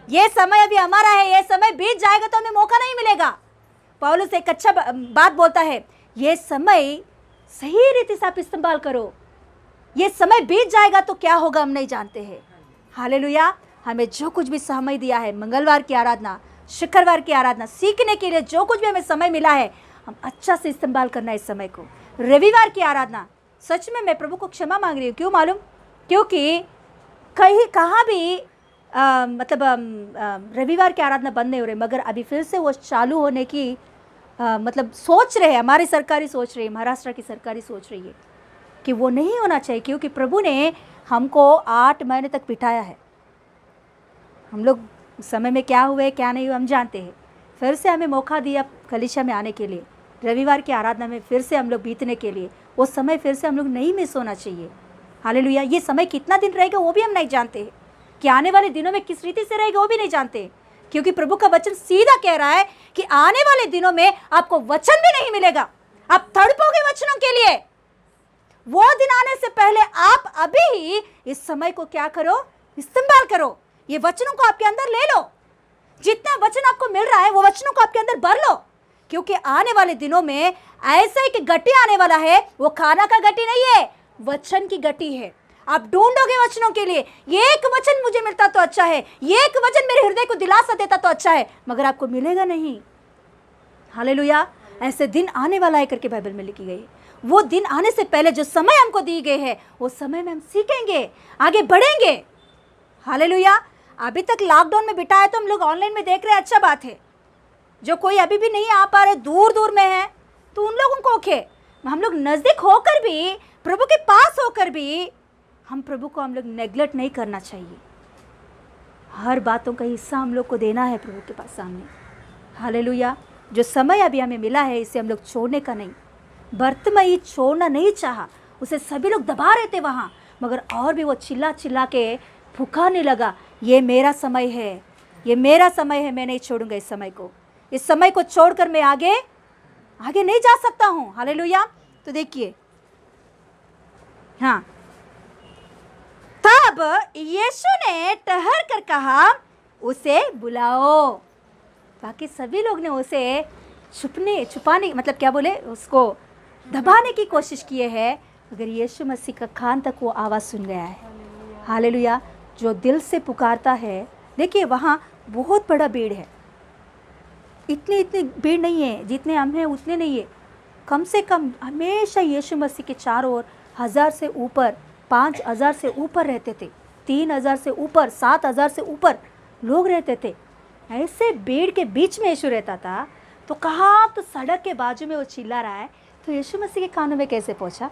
Speaker 1: ये समय अभी हमारा है, ये समय बीत जाएगा तो हमें मौका नहीं मिलेगा। पौलुस एक अच्छा बात बोलता है, ये समय सही रीति से आप इस्तेमाल करो, ये समय बीत जाएगा तो क्या होगा हम नहीं जानते हैं। हालेलुया, हमें जो कुछ भी समय दिया है, मंगलवार की आराधना, शुक्रवार की आराधना, सीखने के लिए जो कुछ भी हमें समय मिला है, हम अच्छा से इस्तेमाल करना है इस समय को। रविवार की आराधना, सच में मैं प्रभु को क्षमा मांग रही हूँ, क्यों मालूम, क्योंकि कहाँ भी रविवार की आराधना बंद नहीं हो रही, मगर अभी फिर से वो चालू होने की सोच रहे हैं। हमारी सरकारी सोच रही है, महाराष्ट्र की सरकारी सोच रही है कि वो नहीं होना चाहिए, क्योंकि प्रभु ने हमको 8 महीने तक बिठाया है। हम लोग समय में क्या हुए क्या नहीं हुए हम जानते हैं। फिर से हमें मौका दिया कलीसिया में आने के लिए, रविवार की आराधना में फिर से हम लोग बीतने के लिए। वो समय फिर से हम लोग नहीं मिस होना चाहिए। हालेलुया, ये समय कितना दिन रहेगा वो भी हम नहीं जानते हैं, कि आने वाले दिनों में किस रीति से रहेगा वो भी नहीं जानते, क्योंकि प्रभु का वचन सीधा कह रहा है कि आने वाले दिनों में आपको वचन भी नहीं मिलेगा, आप तड़पोगे वचनों के लिए। वो दिन आने से पहले आप अभी ही इस समय को क्या करो, इस्तेमाल करो। ये वचनों को आपके अंदर ले लो, जितना वचन आपको मिल रहा है वो वचनों को आपके अंदर भर लो, क्योंकि आने वाले दिनों में ऐसा एक गट्टी आने वाला है, वो खाना का गट्टी नहीं है, वचन की गट्टी है। आप ढूंढोगे वचनों के लिए, ये एक वचन मुझे मिलता तो अच्छा है, ये एक वचन मेरे हृदय को दिलासा देता तो अच्छा है, मगर आपको मिलेगा नहीं। हालेलुया, ऐसे दिन आने वाला है करके बाइबल में लिखी गई। वो दिन आने से पहले जो समय हमको दी गई है, वो समय में हम सीखेंगे, आगे बढ़ेंगे। हालेलुया, अभी तक लॉकडाउन में बिताया तो हम लोग ऑनलाइन में देख रहे हैं, अच्छा बात है। जो कोई अभी भी नहीं आ पा रहे, दूर दूर में है, तो उन लोगों को ओके, हम लोग नज़दीक होकर भी, प्रभु के पास होकर भी हम प्रभु को हम लोग नेग्लेक्ट नहीं करना चाहिए। हर बातों का हिस्सा हम लोग को देना है प्रभु के पास सामने। हालेलुया, जो समय अभी हमें मिला है इसे हम लोग छोड़ने का नहीं। बर्तिमाई छोड़ना नहीं चाहा, उसे सभी लोग दबा रहे थे वहाँ, मगर और भी वो चिल्ला चिल्ला के पुकारने लगा, ये मेरा समय है, ये मेरा समय है, मैं नहीं छोड़ूंगा इस समय को। इस समय को छोड़कर मैं आगे नहीं जा सकता हूँ। हालेलुया, तो देखिए, हाँ, तब यीशु ने ठहर कर कहा, उसे बुलाओ। बाकी सभी लोग ने उसे छुपाने क्या बोले, उसको दबाने की कोशिश किए हैं, अगर यीशु मसीह का कान तक वो आवाज़ सुन गया है, हालेलुया, जो दिल से पुकारता है, देखिए वहाँ बहुत बड़ा भीड़ है, इतनी भीड़ नहीं है, जितने हम हैं उतने नहीं है, कम से कम हमेशा यीशु मसीह के चारों ओर 1000 से ऊपर, 5000 से ऊपर रहते थे, 3000 से ऊपर, 7000 से ऊपर लोग रहते थे। ऐसे भीड़ के बीच में यीशु रहता था, तो कहाँ, तो सड़क के बाजू में वो चिल्ला रहा है, तो यीशु मसीह के कानों में कैसे पहुंचा?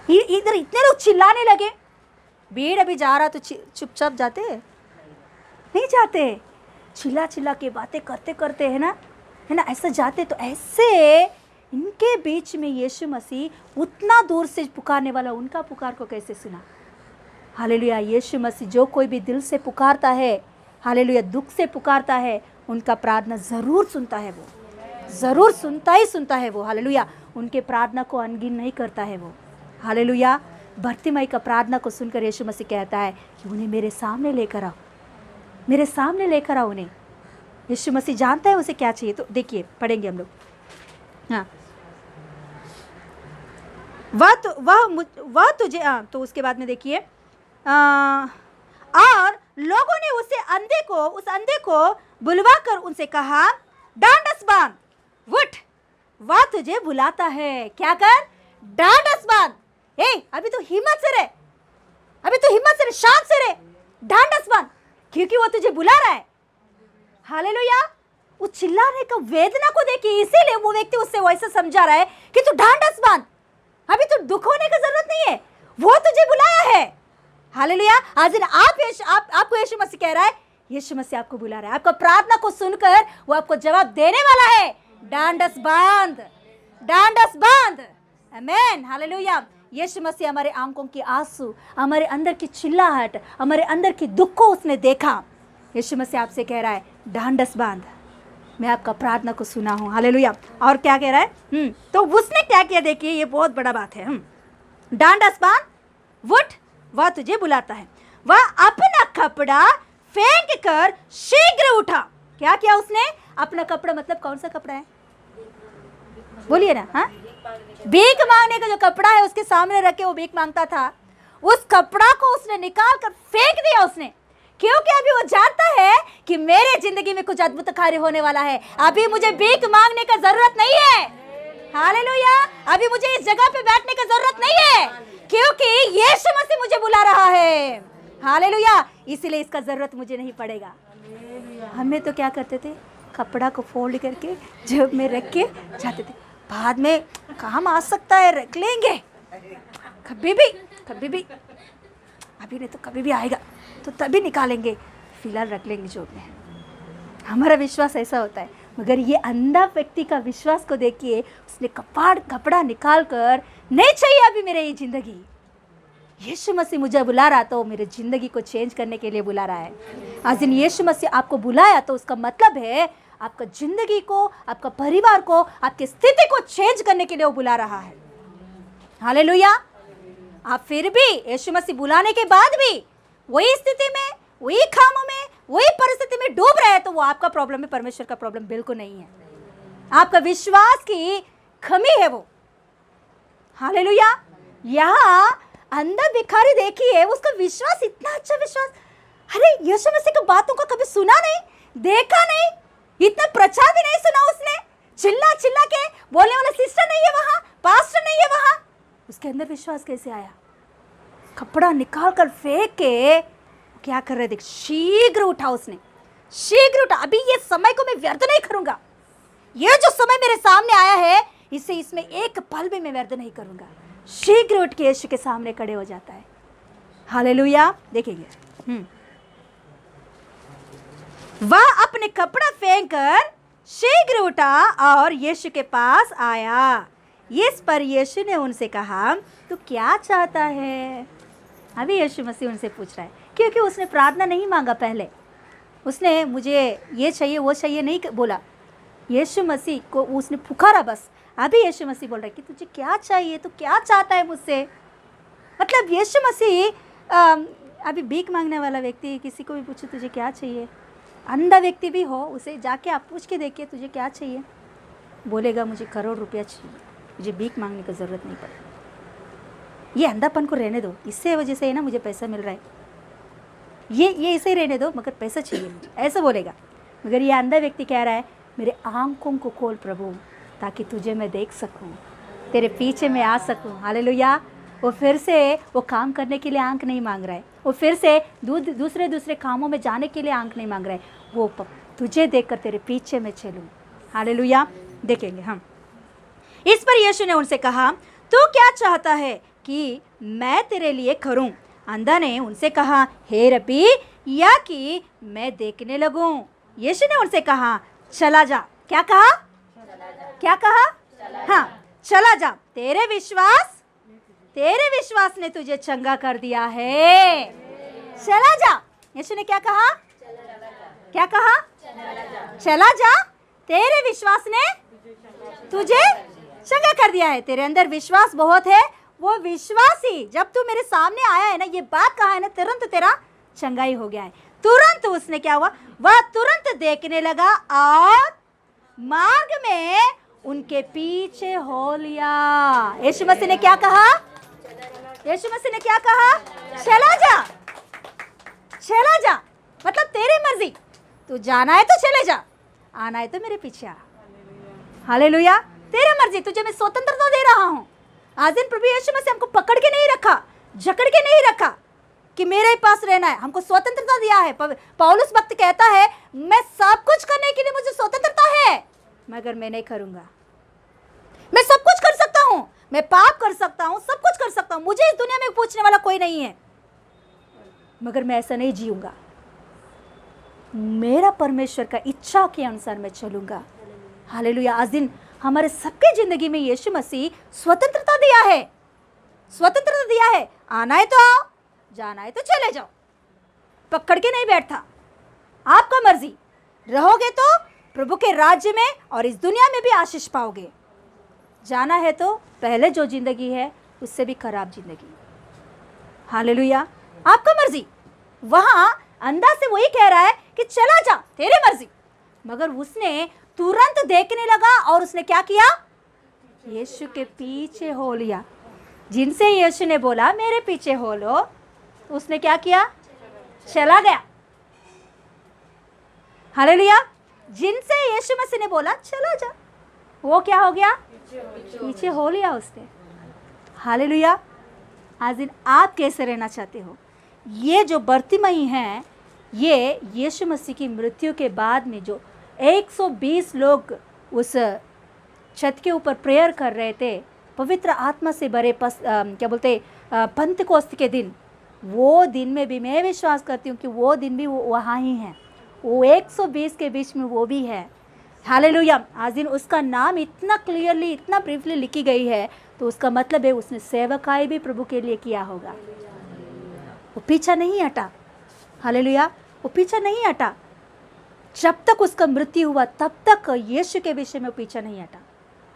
Speaker 1: इधर इतने लोग चिल्लाने लगे, भीड़ अभी जा रहा तो चुपचाप जाते नहीं जाते, चिल्ला के बातें करते करते, है ना ऐसा जाते। तो ऐसे इनके बीच में यीशु मसीह उतना दूर से पुकारने वाला उनका पुकार को कैसे सुना? हालेलुया। यीशु मसीह जो कोई भी दिल से पुकारता है, हालेलुया, दुख से पुकारता है, उनका प्रार्थना ज़रूर सुनता है, वो ज़रूर सुनता है वो, हालेलुया। उनके प्रार्थना को अनगिन नहीं करता है वो, हालेलुया। भर्तिमाई का प्रार्थना को सुनकर यीशु मसीह कहता है कि उन्हें मेरे सामने लेकर आओ, मेरे सामने लेकर आओ उन्हें। यीशु मसीह जानता है उसे क्या चाहिए। तो देखिए, पढ़ेंगे हम लोग, हाँ, वह तुझे, तो उसके बाद में देखिए, और लोगों ने उस अंधे को बुलवाकर उनसे कहा, डांडस बांध, उठ, वह तुझे बुलाता है, क्या कर, डांडस बांध, अभी तो हिम्मत से रहे, शांत से रहे, डांडस बांध, क्योंकि वो तुझे बुला रहा है। हालेलुया। वो चिल्लाने का वेदना को देखिए, इसीलिए वो व्यक्ति उससे वैसा समझा रहा है कि तू डांडस बांध, अभी तो दुख होने की जरूरत नहीं है, वो तुझे बुलाया है। हालेलुया। आज आपको यीशु मसीह कह रहा है, यीशु मसीह आपको बुला रहा है, आपका प्रार्थना को सुनकर वो आपको जवाब देने वाला है। डांडस बांध, डांडस बांध, आमीन, हालेलुया। यीशु मसीह हमारे आंखों की आंसू, हमारे अंदर की चिल्लाहट, हमारे अंदर की दुख को उसने देखा। यीशु मसीह आपसे कह रहा है, डांडस बांध, मैं आपका प्रार्थना को सुना हूँ, हालेलुया। और क्या कह रहा है, तो उसने क्या किया, देखिए ये बहुत बड़ा बात है। डांडस बांध, उठ, वह तुझे बुलाता है। वह अपना कपड़ा फेंक कर शीघ्र उठा। क्या किया उसने? अपना कपड़ा, मतलब कौन सा कपड़ा है, बोलिए ना, हाँ, भीख मांगने का जो कपड़ा है उसके सामने रख के वो भीख मांगता था, उस कपड़ा को उसने निकाल कर फेंक दिया उसने, क्योंकि अभी वो जानता है कि मेरे जिंदगी में कुछ अद्भुत कार्य होने वाला है। अभी मुझे भीख मांगने का जरूरत नहीं है, हालेलुया। अभी मुझे इस जगह पे बैठने की जरूरत नहीं है, क्योंकि यीशु मसीह मुझे बुला रहा है, हालेलुया। इसलिए इसका जरूरत मुझे नहीं पड़ेगा। हमें तो क्या करते थे, कपड़ा को फोल्ड करके जेब में रख के जाते थे, बाद में काम आ सकता है, रख लेंगे, कभी भी, अभी नहीं तो कभी भी आएगा तो तभी निकालेंगे, फिलहाल रख लेंगे जेब में। हमारा विश्वास ऐसा होता है। मगर ये अंधा व्यक्ति का विश्वास को देखिए, उसने कपड़ा निकाल कर, नहीं चाहिए अभी मेरे ये जिंदगी, यीशु मसीह मुझे बुला रहा तो मेरे जिंदगी को चेंज करने के लिए बुला रहा है। आज दिन यीशु मसीह आपको बुलाया तो उसका मतलब है आपका जिंदगी को, आपका परिवार को, आपकी स्थिति को चेंज करने के लिए वो बुला रहा है, हालेलुया। आप फिर भी यीशु मसीह बुलाने के बाद भी वही स्थिति में, वही कामों में, वही परिस्थिति में डूब रहे हैं, तो वो आपका प्रॉब्लम है, परमेश्वर का प्रॉब्लम बिल्कुल नहीं है। आपका विश्वास की कमी है वो, हालेलुया। यहाँ अंधा भिखारी देखिए, उसका विश्वास इतना अच्छा विश्वास, अरे यीशु मसीह की बातों को कभी सुना नहीं, देखा नहीं, इतना प्रचार भी नहीं सुना उसने, चिल्ला के बोलने वाला सिस्टर नहीं है वहां, पास्टर नहीं है वहां, उसके अंदर विश्वास कैसे आया? कपड़ा निकाल कर फेंक के क्या कर रहे, देख, शीघ्र उठा उसने, शीघ्र उठा। अभी ये समय को मैं व्यर्थ नहीं करूंगा, ये जो समय मेरे सामने आया है इसे, इसमें एक पल भी मैं व्यर्थ नहीं करूंगा। शीघ्र उठ के यीशु के सामने खड़े हो जाता है, हालेलुया। देखेंगे, वह अपने कपड़ा फेंक कर शीघ्र उठा और यीशु के पास आया। इस पर यीशु ने उनसे कहा, तू क्या चाहता है? अभी यीशु मसीह उनसे पूछ रहा है, क्योंकि उसने प्रार्थना नहीं मांगा पहले, उसने मुझे ये चाहिए वो चाहिए नहीं बोला, यीशु मसीह को उसने पुकारा बस। अभी यीशु मसीह बोल रहा है कि तुझे क्या चाहिए, तू क्या चाहता है मुझसे? मतलब यीशु मसीह अभी भीख मांगने वाला व्यक्ति किसी को भी पूछे तुझे क्या चाहिए, अंधा व्यक्ति भी हो, उसे जाके आप पूछ के देखिए तुझे क्या चाहिए, बोलेगा मुझे करोड़ रुपया चाहिए, मुझे भीख मांगने की ज़रूरत नहीं पड़ती, ये अंधापन को रहने दो, इससे वजह से है ना मुझे पैसा मिल रहा है, ये इसे रहने दो मगर पैसा चाहिए मुझे, ऐसा बोलेगा। मगर ये अंधा व्यक्ति कह रहा है मेरे आंखों को खोल प्रभु, ताकि तुझे मैं देख सकूं, तेरे पीछे मैं आ सकूं। हालेलुया। वो फिर से वो काम करने के लिए आंख नहीं मांग रहा है, वो फिर से दूसरे कामों में जाने के लिए आंख नहीं मांग रहा है, वो तुझे देखकर तेरे पीछे मैं चलूं। हालेलुया। देखेंगे हम। इस पर यीशु ने उनसे कहा, तू क्या चाहता है कि मैं तेरे लिए करूं? अंधा ने उनसे कहा, हे रब्बी, या कि मैं देखने लगूं। यीशु ने उनसे कहा, चला जा। क्या कहा? क्या कहा? हाँ, चला जा, तेरे विश्वास ने तुझे चंगा कर दिया है। चला जा। यीशु ने क्या कहा? क्या कहा? चला जा, तेरे विश्वास ने तुझे चंगा कर दिया है। तेरे अंदर विश्वास बहुत है, वो विश्वास ही जब तू मेरे सामने आया है ना, ये बात कहा है ना, तुरंत तेरा चंगाई हो गया है। तुरंत उसने क्या हुआ? वह तुरंत देखने लगा और मार्ग में उनके पीछे हो लिया। यीशु मसीह ने क्या कहा? यीशु मसीह ने क्या कहा? चला जा, चला जा, मतलब तेरी मर्जी, तू जाना है तो चले जा, आना है तो मेरे पीछे आ। हालेलुया। तेरी मर्जी, तुझे मैं स्वतंत्रता दे रहा हूं। आज दिन प्रभु यीशु मसीह हमको पकड़ के नहीं रखा, जकड़ के नहीं रखा कि मेरे ही पास रहना है, हमको स्वतंत्रता दिया है। पौलुस भक्त कहता है, मैं सब कुछ करने के लिए मुझे स्वतंत्रता है, मगर मैं नहीं करूंगा। मैं सब कुछ कर सकता हूं, मैं पाप कर सकता हूं, सब कुछ कर सकता हूं, मुझे इस दुनिया में पूछने वाला कोई नहीं है, मगर मैं ऐसा नहीं जीऊंगा। मेरा परमेश्वर का इच्छा के अनुसार मैं चलूंगा। हालेलुया। आज दिन हमारे सबके जिंदगी में यीशु मसीह स्वतंत्रता दिया है, स्वतंत्रता दिया है। आना है तो आओ, जाना है तो चले जाओ, पकड़ के नहीं बैठता। आपका मर्जी, रहोगे तो प्रभु के राज्य में और इस दुनिया में भी आशीष पाओगे। जाना है तो पहले जो जिंदगी है उससे भी खराब जिंदगी। हालेलुया। आपका मर्जी। वहां अंधा से वही कह रहा है कि चला जा, तेरी मर्जी, मगर उसने तुरंत देखने लगा और उसने क्या किया? यीशु के पीछे हो लिया। जिनसे यीशु ने बोला मेरे पीछे हो लो, तो उसने क्या किया? चला गया। हालेलुया। जिनसे यीशु मसीह ने बोला चला जा, वो क्या हो गया? पीछे हो लिया उसने। हालेलुया। आज दिन आप कैसे रहना चाहते हो? ये जो बर्तिमई हैं, ये यीशु मसीह की मृत्यु के बाद में जो 120 लोग उस छत के ऊपर प्रेयर कर रहे थे, पवित्र आत्मा से भरे पंतेकोस्त के दिन, वो दिन में भी मैं विश्वास करती हूँ कि वो दिन भी वो वहाँ ही है, वो 120 के बीच में वो भी है। हालेलुया। आज दिन उसका नाम इतना क्लियरली, इतना ब्रीफली लिखी गई है, तो उसका मतलब है उसने सेवकाई भी प्रभु के लिए किया होगा। वो पीछा नहीं हटा। हालेलुया। वो पीछा नहीं हटा। जब तक उसका मृत्यु हुआ तब तक यीशु के विषय में पीछा नहीं हटा।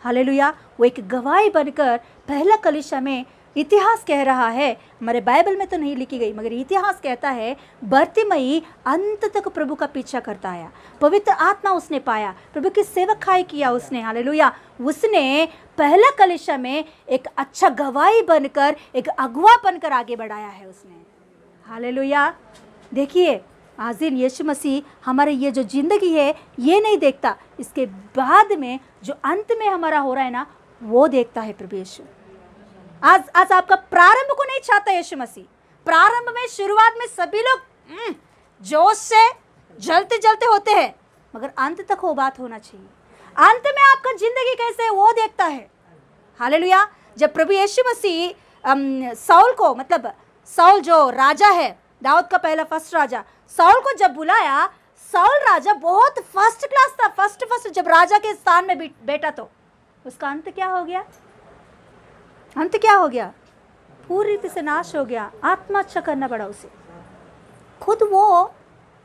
Speaker 1: हालेलुया। वो एक गवाही बनकर पहला कलीसिया में इतिहास कह रहा है। हमारे बाइबल में तो नहीं लिखी गई, मगर इतिहास कहता है बर्तिमई अंत तक प्रभु का पीछा करता आया। पवित्र आत्मा उसने पाया, प्रभु की सेवकाई किया उसने। हालेलुया। उसने पहला कलीसिया में एक अच्छा गवाही बनकर, एक अगुवा बनकर आगे बढ़ाया है उसने। हालेलुया। देखिए, आज दिन यीशु मसीह हमारे ये जो जिंदगी है ये नहीं देखता, इसके बाद में जो अंत में हमारा हो रहा है ना, वो देखता है प्रभु यीशु। आज आपका प्रारंभ को नहीं चाहता यीशु मसीह। प्रारंभ में, शुरुआत में सभी लोग जोश से जलते जलते होते हैं, मगर अंत तक वो बात होना चाहिए। अंत में आपका जिंदगी कैसे है वो देखता है। हालेलुया। जब प्रभु यीशु मसीह साउल को, मतलब साउल जो राजा है, दाऊद का पहला फर्स्ट राजा, साउल को जब बुलाया, साउल राजा बहुत फर्स्ट क्लास था, फर्स्ट जब राजा के स्थान में बैठा तो उसका अंत क्या हो गया? अंत क्या हो गया? पूरी रीति से नाश हो गया। आत्महत्या करना पड़ा उसे। खुद वो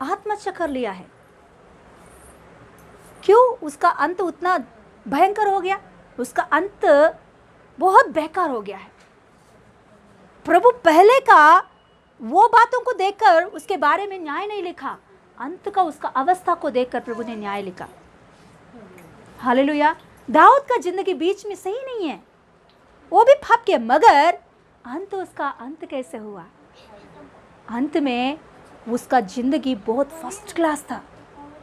Speaker 1: आत्महत्या कर लिया है। क्यों? उसका अंत उतना भयंकर हो गया, उसका अंत बहुत बेकार हो गया है। प्रभु पहले का वो बातों को देखकर उसके बारे में न्याय नहीं लिखा, अंत का उसका अवस्था को देखकर प्रभु ने न्याय लिखा। हालेलुया। दाऊद का जिंदगी बीच में सही नहीं है, वो भी पाप किया, मगर उसका अंत कैसे हुआ? अंत में उसका जिंदगी बहुत फर्स्ट क्लास था।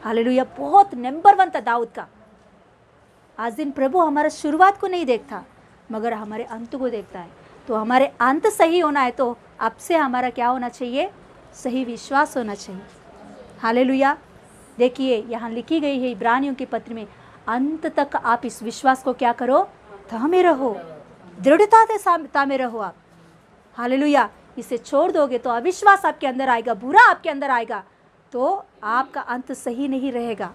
Speaker 1: हालेलुया, बहुत नंबर 1 था दाऊद का। आज दिन प्रभु हमारा शुरुआत को नहीं देखता, मगर हमारे अंत को देखता है। तो हमारे अंत सही होना है तो अब से हमारा क्या होना चाहिए? सही विश्वास होना चाहिए। हालेलुया। देखिए यहाँ लिखी गई है इब्रानियों की पत्र में, अंत तक आप इस विश्वास को क्या करो? थामे रहो, दृढ़ता से थामे रहो आप। हालेलुया। इसे छोड़ दोगे तो अविश्वास आपके अंदर आएगा, बुरा आपके अंदर आएगा, तो आपका अंत सही नहीं रहेगा,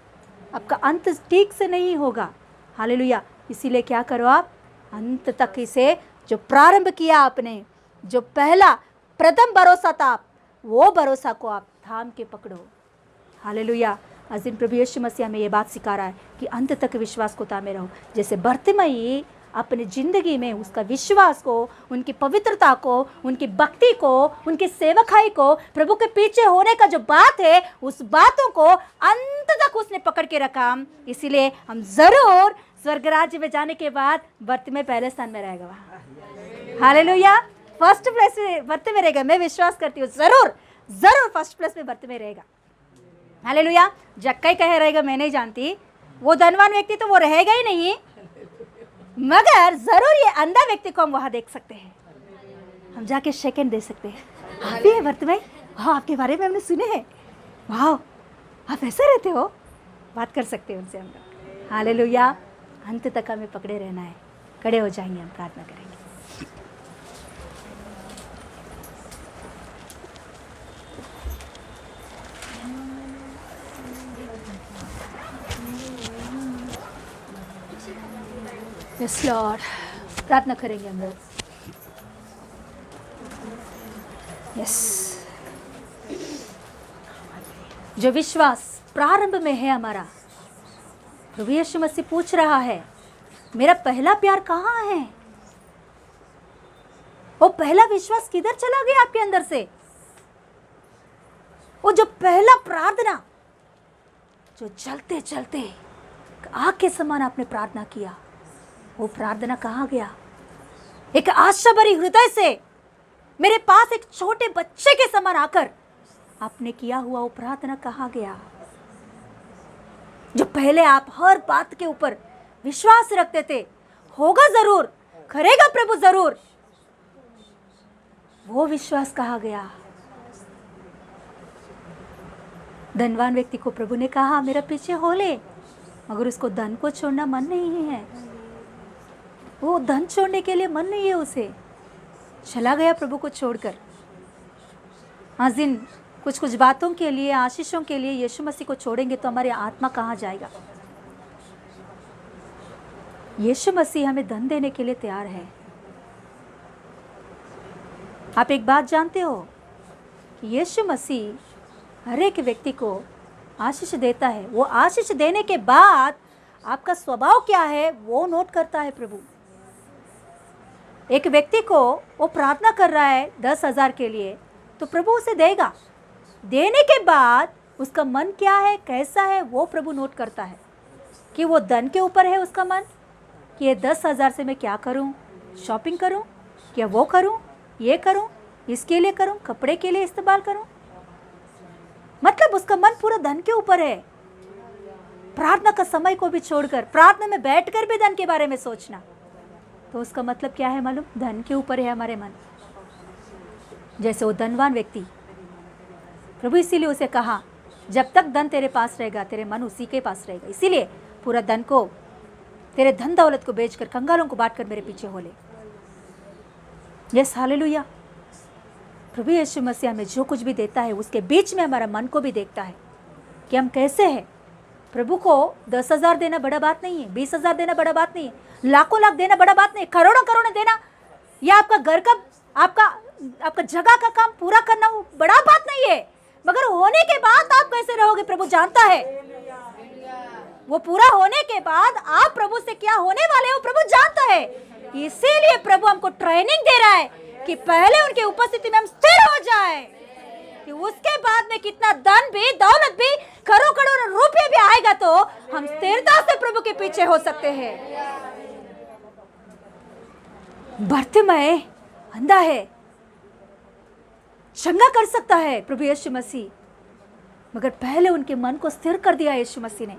Speaker 1: आपका अंत ठीक से नहीं होगा। हालेलुया। इसीलिए क्या करो आप? अंत तक इसे जो प्रारंभ किया आपने, जो पहला प्रथम भरोसा था, वो भरोसा को आप थाम के पकड़ो। हालेलुया। आज दिन प्रभु यीशु मसीह हमें ये बात सिखा रहा है कि अंत तक विश्वास को थामे रहो। जैसे बर्तिमई अपनी जिंदगी में उसका विश्वास को, उनकी पवित्रता को, उनकी भक्ति को, उनकी सेवकाई को, प्रभु के पीछे होने का जो बात है, उस बातों को अंत तक उसने पकड़ के रखा। इसीलिए हम जरूर स्वर्ग राज्य में जाने के बाद बर्तिमई पहले स्थान में रहेगा वहाँ। हालेलुया। फर्स्ट प्लेस में बर्तिमई रहेगा। मैं विश्वास करती हूँ जरूर जरूर फर्स्ट प्लेस में बर्तिमई रहेगा। हालेलुया। जक्कई कहे रहेगा मैं नहीं जानती, वो धनवान व्यक्ति तो वो रहेगा ही नहीं, मगर जरूर ये अंधा व्यक्ति को हम वहां देख सकते हैं, हम जाके सेकंड दे सकते हैं। आप भी है बर्तिमई? हाँ, आपके बारे में हमने सुने हैं, वाह आप ऐसे रहते हो, बात कर सकते हैं उनसे हम लोग। हालेलुया। अंत तक हमें पकड़े रहना है। खड़े हो जाएंगे, हम प्रार्थना करेंगे। यस लॉर्ड, प्रार्थना करेंगे हम लोग। यस, जो विश्वास प्रारंभ में है हमारा, प्रभु यीशु मसीह पूछ रहा है मेरा पहला प्यार कहाँ है? वो पहला विश्वास किधर चला गया आपके अंदर से? वो जो पहला प्रार्थना, जो चलते चलते आग के समान आपने प्रार्थना किया, वो प्रार्थना कहाँ गया? एक आशा भरी हृदय से मेरे पास एक छोटे बच्चे के समान आकर आपने किया हुआ वो प्रार्थना कहाँ गया? जो पहले आप हर बात के ऊपर विश्वास रखते थे, होगा जरूर, करेगा प्रभु जरूर, वो विश्वास कहाँ गया? धनवान व्यक्ति को प्रभु ने कहा मेरा पीछे हो ले, मगर उसको धन को छोड़ना मन नहीं है, वो धन छोड़ने के लिए मन नहीं है, उसे चला गया प्रभु को छोड़कर। आज दिन कुछ कुछ बातों के लिए, आशीषों के लिए यीशु मसीह को छोड़ेंगे तो हमारी आत्मा कहाँ जाएगा? यीशु मसीह हमें धन देने के लिए तैयार है। आप एक बात जानते हो कि यीशु मसीह हर एक व्यक्ति को आशीष देता है। वो आशीष देने के बाद आपका स्वभाव क्या है वो नोट करता है प्रभु। एक व्यक्ति को वो प्रार्थना कर रहा है 10,000 के लिए, तो प्रभु उसे देगा। देने के बाद उसका मन क्या है, कैसा है, वो प्रभु नोट करता है। कि वो धन के ऊपर है उसका मन, कि ये 10,000 से मैं क्या करूं? शॉपिंग करूं, क्या वो करूं, ये करूं, इसके लिए करूं, कपड़े के लिए इस्तेमाल करूं? मतलब उसका मन पूरा धन के ऊपर है। प्रार्थना का समय को भी छोड़कर, प्रार्थना में बैठकर भी धन के बारे में सोचना, तो उसका मतलब क्या है मालूम? धन के ऊपर है हमारे मन। जैसे वो धनवान व्यक्ति, प्रभु इसीलिए उसे कहा जब तक धन तेरे पास रहेगा तेरे मन उसी के पास रहेगा। इसीलिए पूरा धन को, तेरे धन दौलत को बेचकर कंगालों को बांटकर मेरे पीछे हो ले। Yes, hallelujah. प्रभु यीशु मसीह हमें जो कुछ भी देता है उसके बीच में हमारा मन को भी देखता है कि हम कैसे हैं। प्रभु को 10,000 देना बड़ा बात नहीं है, 20,000 देना बड़ा बात नहीं है, लाखों लाख देना बड़ा बात नहीं, करोड़ों करोड़ों देना या आपका घर का, आपका जगह का काम पूरा करना वो बड़ा बात नहीं है। मगर होने के बाद आप कैसे रहोगे प्रभु जानता है। वो पूरा होने के बाद आप प्रभु से क्या होने वाले हो प्रभु जानता है। इसीलिए प्रभु हमको ट्रेनिंग दे रहा है कि पहले उनके उपस्थिति में हम स्थिर हो जाए, कि उसके बाद में कितना धन भी, दौलत भी, करोड़ों करोड़ रुपए कभी भी आएगा तो हम स्थिरता से प्रभु के पीछे हो सकते हैं। बर्तिमय अंधा है, चंगा कर सकता है प्रभु यीशु मसीह, मगर पहले उनके मन को स्थिर कर दिया यीशु मसीह ने।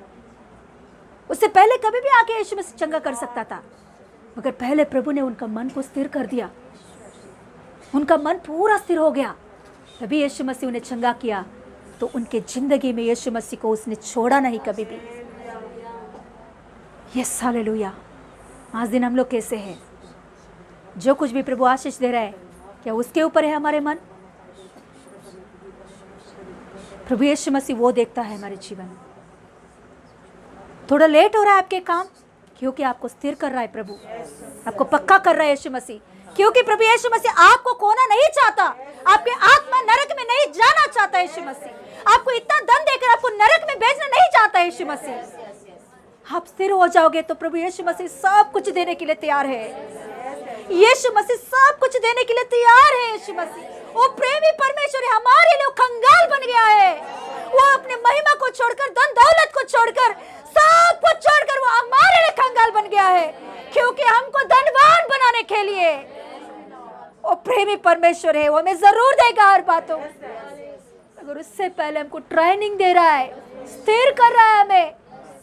Speaker 1: उससे पहले कभी भी आके यीशु मसीह चंगा कर सकता था, मगर पहले प्रभु ने उनका मन को स्थिर कर दिया। उनका मन पूरा स्थिर हो गया, तभी यीशु मसीह उन्हें चंगा किया। तो उनके जिंदगी में यीशु मसीह को उसने छोड़ा नहीं कभी भी। Yes hallelujah. आज दिन हम लोग कैसे हैं? जो कुछ भी प्रभु आशीष दे रहा है, क्या उसके ऊपर है हमारे मन? प्रभु यीशु मसीह वो देखता है हमारे जीवन। थोड़ा लेट हो रहा है आपके काम, क्योंकि आपको स्थिर कर रहा है प्रभु, आपको पक्का कर रहा है यीशु मसीह। क्योंकि प्रभु यीशु मसीह आपको खोना नहीं चाहता, आपके आत्मा नरक में नहीं जाना चाहता यीशु मसीह। आपको इतना धन देकर आपको नरक में भेजना नहीं चाहता यीशु मसीह। आप स्थिर हो जाओगे तो प्रभु यीशु मसीह सब कुछ देने के लिए तैयार है। यीशु मसीह सब कुछ देने के लिए तैयार है। यीशु मसीह वो प्रेमी परमेश्वर है, हमारे लिए कंगाल बन गया है। वो अपने महिमा को छोड़कर, धन दौलत को छोड़कर, सब कुछ छोड़कर वो हमारे लिए कंगाल बन गया है, क्योंकि हमको धनवान बनाने के लिए वो प्रेमी परमेश्वर है। वो हमें जरूर देगा हर बातों, अगर उससे पहले हमको ट्रेनिंग दे रहा है, स्थिर कर रहा है। हमें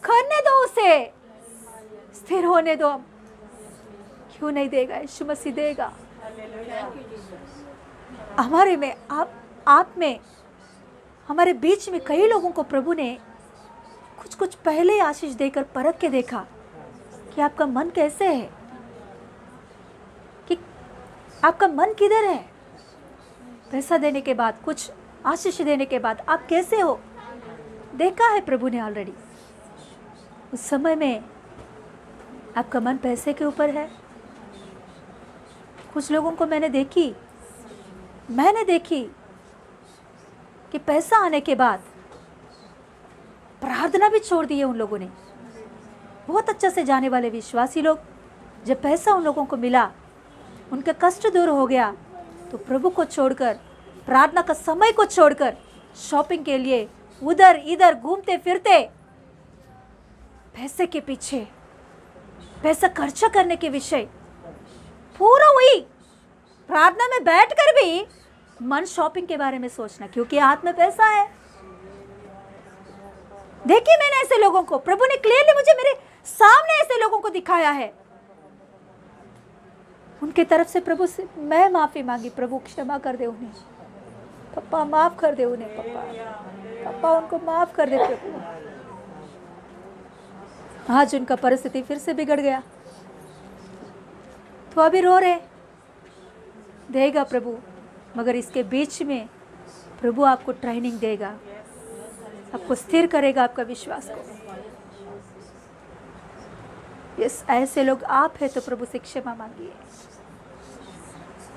Speaker 1: करने दो, उसे स्थिर होने दो। क्यों नहीं देगा? यीशु मसीह देगा। हमारे में, आप में, हमारे बीच में कई लोगों को प्रभु ने कुछ पहले आशीष देकर परख के देखा कि आपका मन कैसे है, कि आपका मन किधर है। पैसा देने के बाद, कुछ आशीष देने के बाद आप कैसे हो, देखा है प्रभु ने ऑलरेडी। उस समय में आपका मन पैसे के ऊपर है। कुछ लोगों को मैंने देखी कि पैसा आने के बाद प्रार्थना भी छोड़ दी है उन लोगों ने। बहुत अच्छा से जाने वाले विश्वासी लोग, जब पैसा उन लोगों को मिला, उनका कष्ट दूर हो गया, तो प्रभु को छोड़कर, प्रार्थना का समय को छोड़कर शॉपिंग के लिए उधर इधर घूमते फिरते, पैसे के पीछे, पैसा खर्चा करने के विषय, पूरा वही प्रार्थना में बैठकर भी मन शॉपिंग के बारे में सोचना, क्योंकि हाथ में पैसा है। देखिए मैंने ऐसे लोगों को, प्रभु ने क्लियरली मुझे मेरे सामने ऐसे लोगों को दिखाया है। उनके तरफ से प्रभु से मैं माफी मांगी, प्रभु क्षमा कर दे उन्हें, पप्पा माफ कर दे उन्हें, पप्पा उनको माफ कर दे प्रभु। आज उनका परिस्थिति फिर से बिगड़ गया, तो अभी रो रहे। देगा प्रभु, मगर इसके बीच में प्रभु आपको ट्रेनिंग देगा, आपको स्थिर करेगा आपका विश्वास को। यस, ऐसे लोग आप हैं तो प्रभु से क्षमा मांगिए।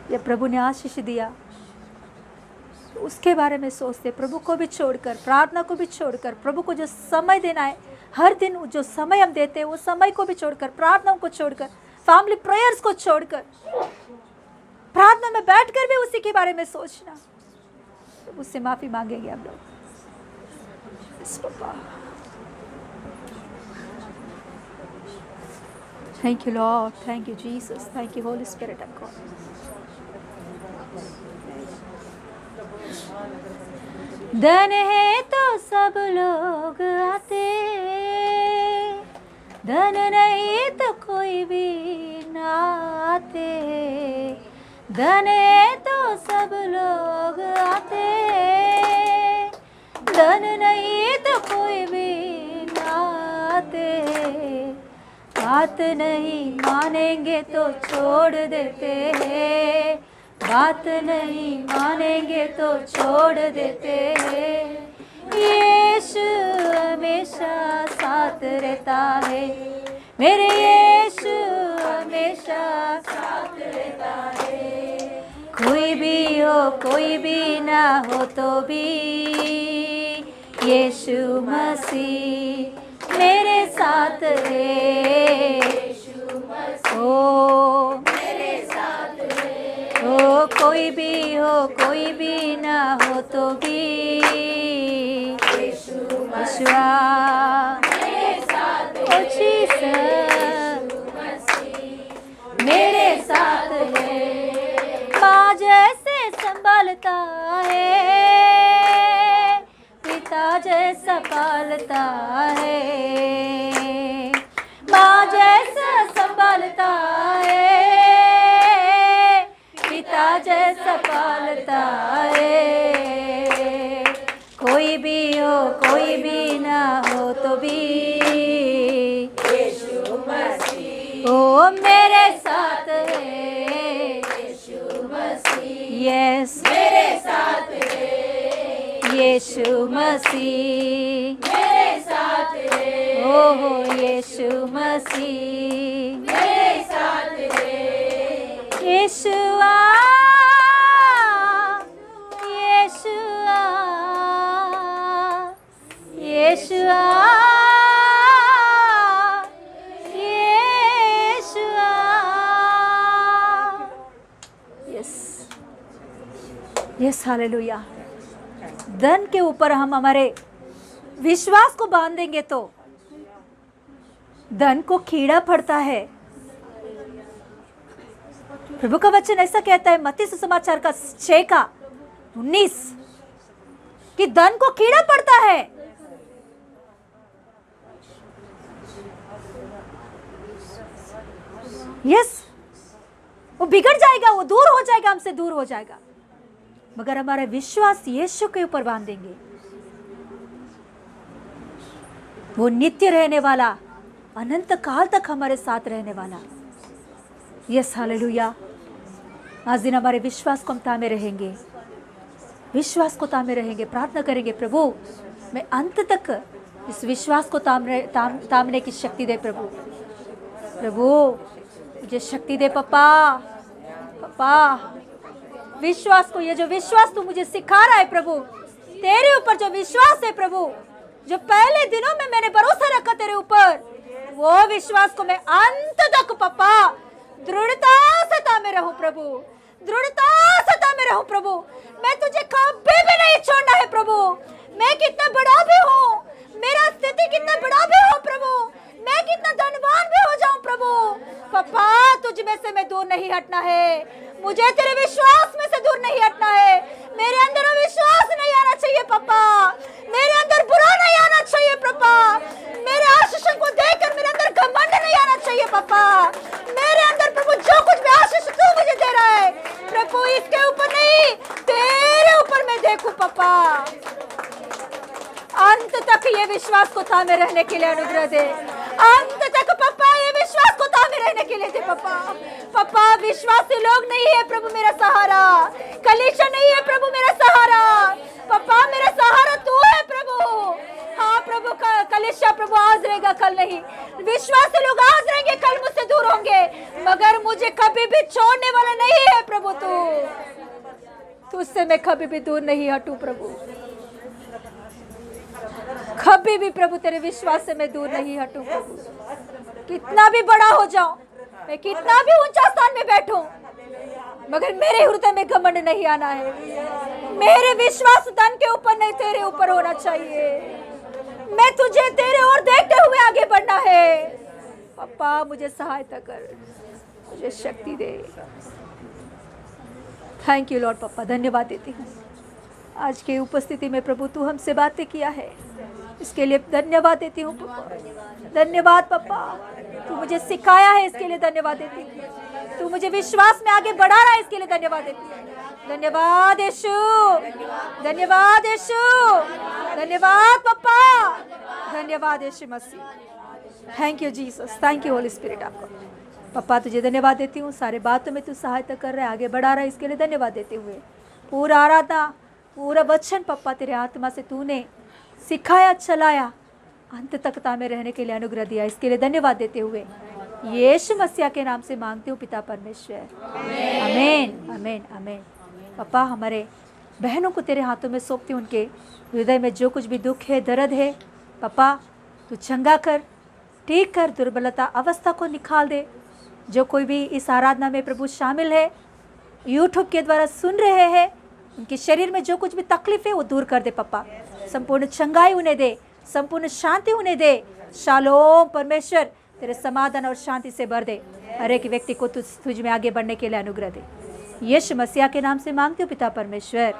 Speaker 1: जब प्रभु ने आशीष दिया तो उसके बारे में सोचते, प्रभु को भी छोड़कर, प्रार्थना को भी छोड़कर, प्रभु को जो समय देना है, हर दिन जो समय हम देते हैं वो समय को भी छोड़कर, प्रार्थनाओं को छोड़कर, फैमिली प्रेयर्स को छोड़कर, प्रार्थना में बैठकर भी उसी के बारे में सोचना, तो उससे माफी मांगेंगे हम लोग। Thank you Lord, thank you Jesus, thank you Holy spirit of God. धन है तो सब लोग आते, धन नहीं तो कोई भी ना आते। धन है तो सब लोग आते, धन नहीं तो कोई भी ना आते। बात नहीं मानेंगे तो छोड़ देते हैं, बात नहीं मानेंगे तो छोड़ देते हैं। यीशु हमेशा साथ रहता है, मेरे यीशु हमेशा साथ रहता है। कोई भी हो कोई भी ना हो तो भी यीशु मसीह मेरे साथ है। ओ मेरे साथ है। ओ कोई भी हो कोई भी ना हो तो भी यीशु पालता है, पिता जैसा पालता है, माँ जैसा संभालता है, पिता जैसा पालता है। कोई भी हो कोई भी ना हो तो भी यीशु मसीह ओ मेरे साथ है, यीशु मसीह यस मेरे साथ है, यीशु मसीह मेरे साथ है, ओहो यीशु मसीह मेरे साथ है। यीशुआ यीशुआ यीशुआ यीशुआ यस यस हालेलुया। धन के ऊपर हम हमारे विश्वास को बांध देंगे तो धन को कीड़ा पड़ता है। प्रभु का वचन ऐसा कहता है मत्ती सुसमाचार का 6:19 कि धन को कीड़ा पड़ता है। यस वो बिगड़ जाएगा, वो दूर हो जाएगा, हमसे दूर हो जाएगा, मगर हमारा विश्वास यीशु के ऊपर बांध देंगे, वो नित्य रहने वाला, अनंत काल तक हमारे साथ रहने वाला। Yes hallelujah. आज दिन हमारे विश्वास को हम तामे रहेंगे, विश्वास को तामे रहेंगे, प्रार्थना करेंगे प्रभु मैं अंत तक इस विश्वास को तामने की शक्ति दे प्रभु। प्रभु मुझे शक्ति दे पापा, पापा विश्वास को, ये जो विश्वास तू मुझे सिखा रहा है प्रभु, तेरे ऊपर जो विश्वास है प्रभु, जो पहले दिनों में मैंने भरोसा रखा तेरे ऊपर, वो विश्वास को मैं अंत तक पापा दृढ़ता से तामे रहूं प्रभु, दृढ़ता से तामे रहूं प्रभु। मैं तुझे कभी भी नहीं छोड़ना है प्रभु। मैं कितना बड़ा भी हूँ, मेरा स्थिति कितना बड़ा भी हो प्रभु, मैं कितना धनवान भी हो जाऊं प्रभु, पापा तुझ में से मैं दूर नहीं हटना है, मुझे तेरे विश्वास में से दूर नहीं हटना है। मेरे अंदर विश्वास नहीं आना चाहिए पापा, मेरे अंदर बुरा नहीं आना चाहिए पापा, मेरे आशीषों को देखकर मेरे अंदर घमंड नहीं आना चाहिए पापा। मेरे अंदर प्रभु जो कुछ भी आशीष तू मुझे दे रहा है प्रभु, इसके ऊपर नहीं तेरे ऊपर मैं देखूं पापा। अंत तक ये विश्वास को थामे रहने के लिए अनुग्रह दे, अंत तक पापा ये विश्वास को थामे रहने के लिए दे पापा। पापा विश्वासी लोग नहीं है प्रभु मेरा सहारा, कलीसिया नहीं है प्रभु मेरा सहारा, पापा मेरा सहारा तू है प्रभु। हाँ प्रभु कलीसिया प्रभु आज रहेगा कल नहीं, विश्वासी लोग आज रहेंगे कल मुझसे दूर होंगे, मगर मुझे कभी भी छोड़ने वाला नहीं है प्रभु। तू तुझसे मैं कभी भी दूर नहीं हटूं प्रभु, कभी भी प्रभु तेरे विश्वास से मैं दूर नहीं हटूं प्रभु। कितना भी बड़ा हो जाऊं, मैं कितना भी ऊंचा स्थान में बैठूं, मगर मेरे हृदय में घमंड नहीं आना है। मेरे विश्वास धन के ऊपर नहीं तेरे ऊपर होना चाहिए। मैं तुझे तेरे ओर देखते हुए आगे बढ़ना है। पापा मुझे सहायता कर, मुझे शक्ति दे। थैंक यू लॉर्ड पापा, धन्यवाद देती हूँ आज के उपस्थिति में प्रभु तू हमसे बातें किया है, इसके लिए धन्यवाद देती हूँ पापा। धन्यवाद पापा, तू मुझे सिखाया है इसके लिए धन्यवाद देती हूँ। तू मुझे विश्वास में आगे बढ़ा रहा है इसके लिए धन्यवाद देती हूँ। धन्यवाद यीशु, धन्यवाद यीशु, धन्यवाद पापा, धन्यवाद Yeshu Masih. Thank you Jesus, thank you Holy Spirit. आपका पापा तुझे धन्यवाद देती हूँ, सारे बातों में तू सहायता कर रहा है, आगे बढ़ा रहा है, इसके लिए धन्यवाद देते हुए पूरा आराधना पूरा वचन पापा तेरे आत्मा से तूने सिखाया चलाया, अंत तक तामे रहने के लिए अनुग्रह दिया, इसके लिए धन्यवाद देते हुए यीशु मसीह के नाम से मांगती हूँ पिता परमेश्वर, आमीन आमीन आमीन। पापा हमारे बहनों को तेरे हाथों में सौंपती हूँ, उनके हृदय में जो कुछ भी दुख है दर्द है पापा तू चंगा कर, ठीक कर, दुर्बलता अवस्था को निकाल दे। जो कोई भी इस आराधना में प्रभु शामिल है, यूट्यूब के द्वारा सुन रहे हैं, उनके शरीर में जो कुछ भी तकलीफ है वो दूर कर दे पापा। संपूर्ण चंगाई उन्हें दे, संपूर्ण शांति उन्हें दे। शालोम परमेश्वर तेरे समाधान और शांति से भर दे। हर एक व्यक्ति को तुझ में आगे बढ़ने के लिए अनुग्रह दे। यीशु मसीह के नाम से मांगती हूँ पिता परमेश्वर,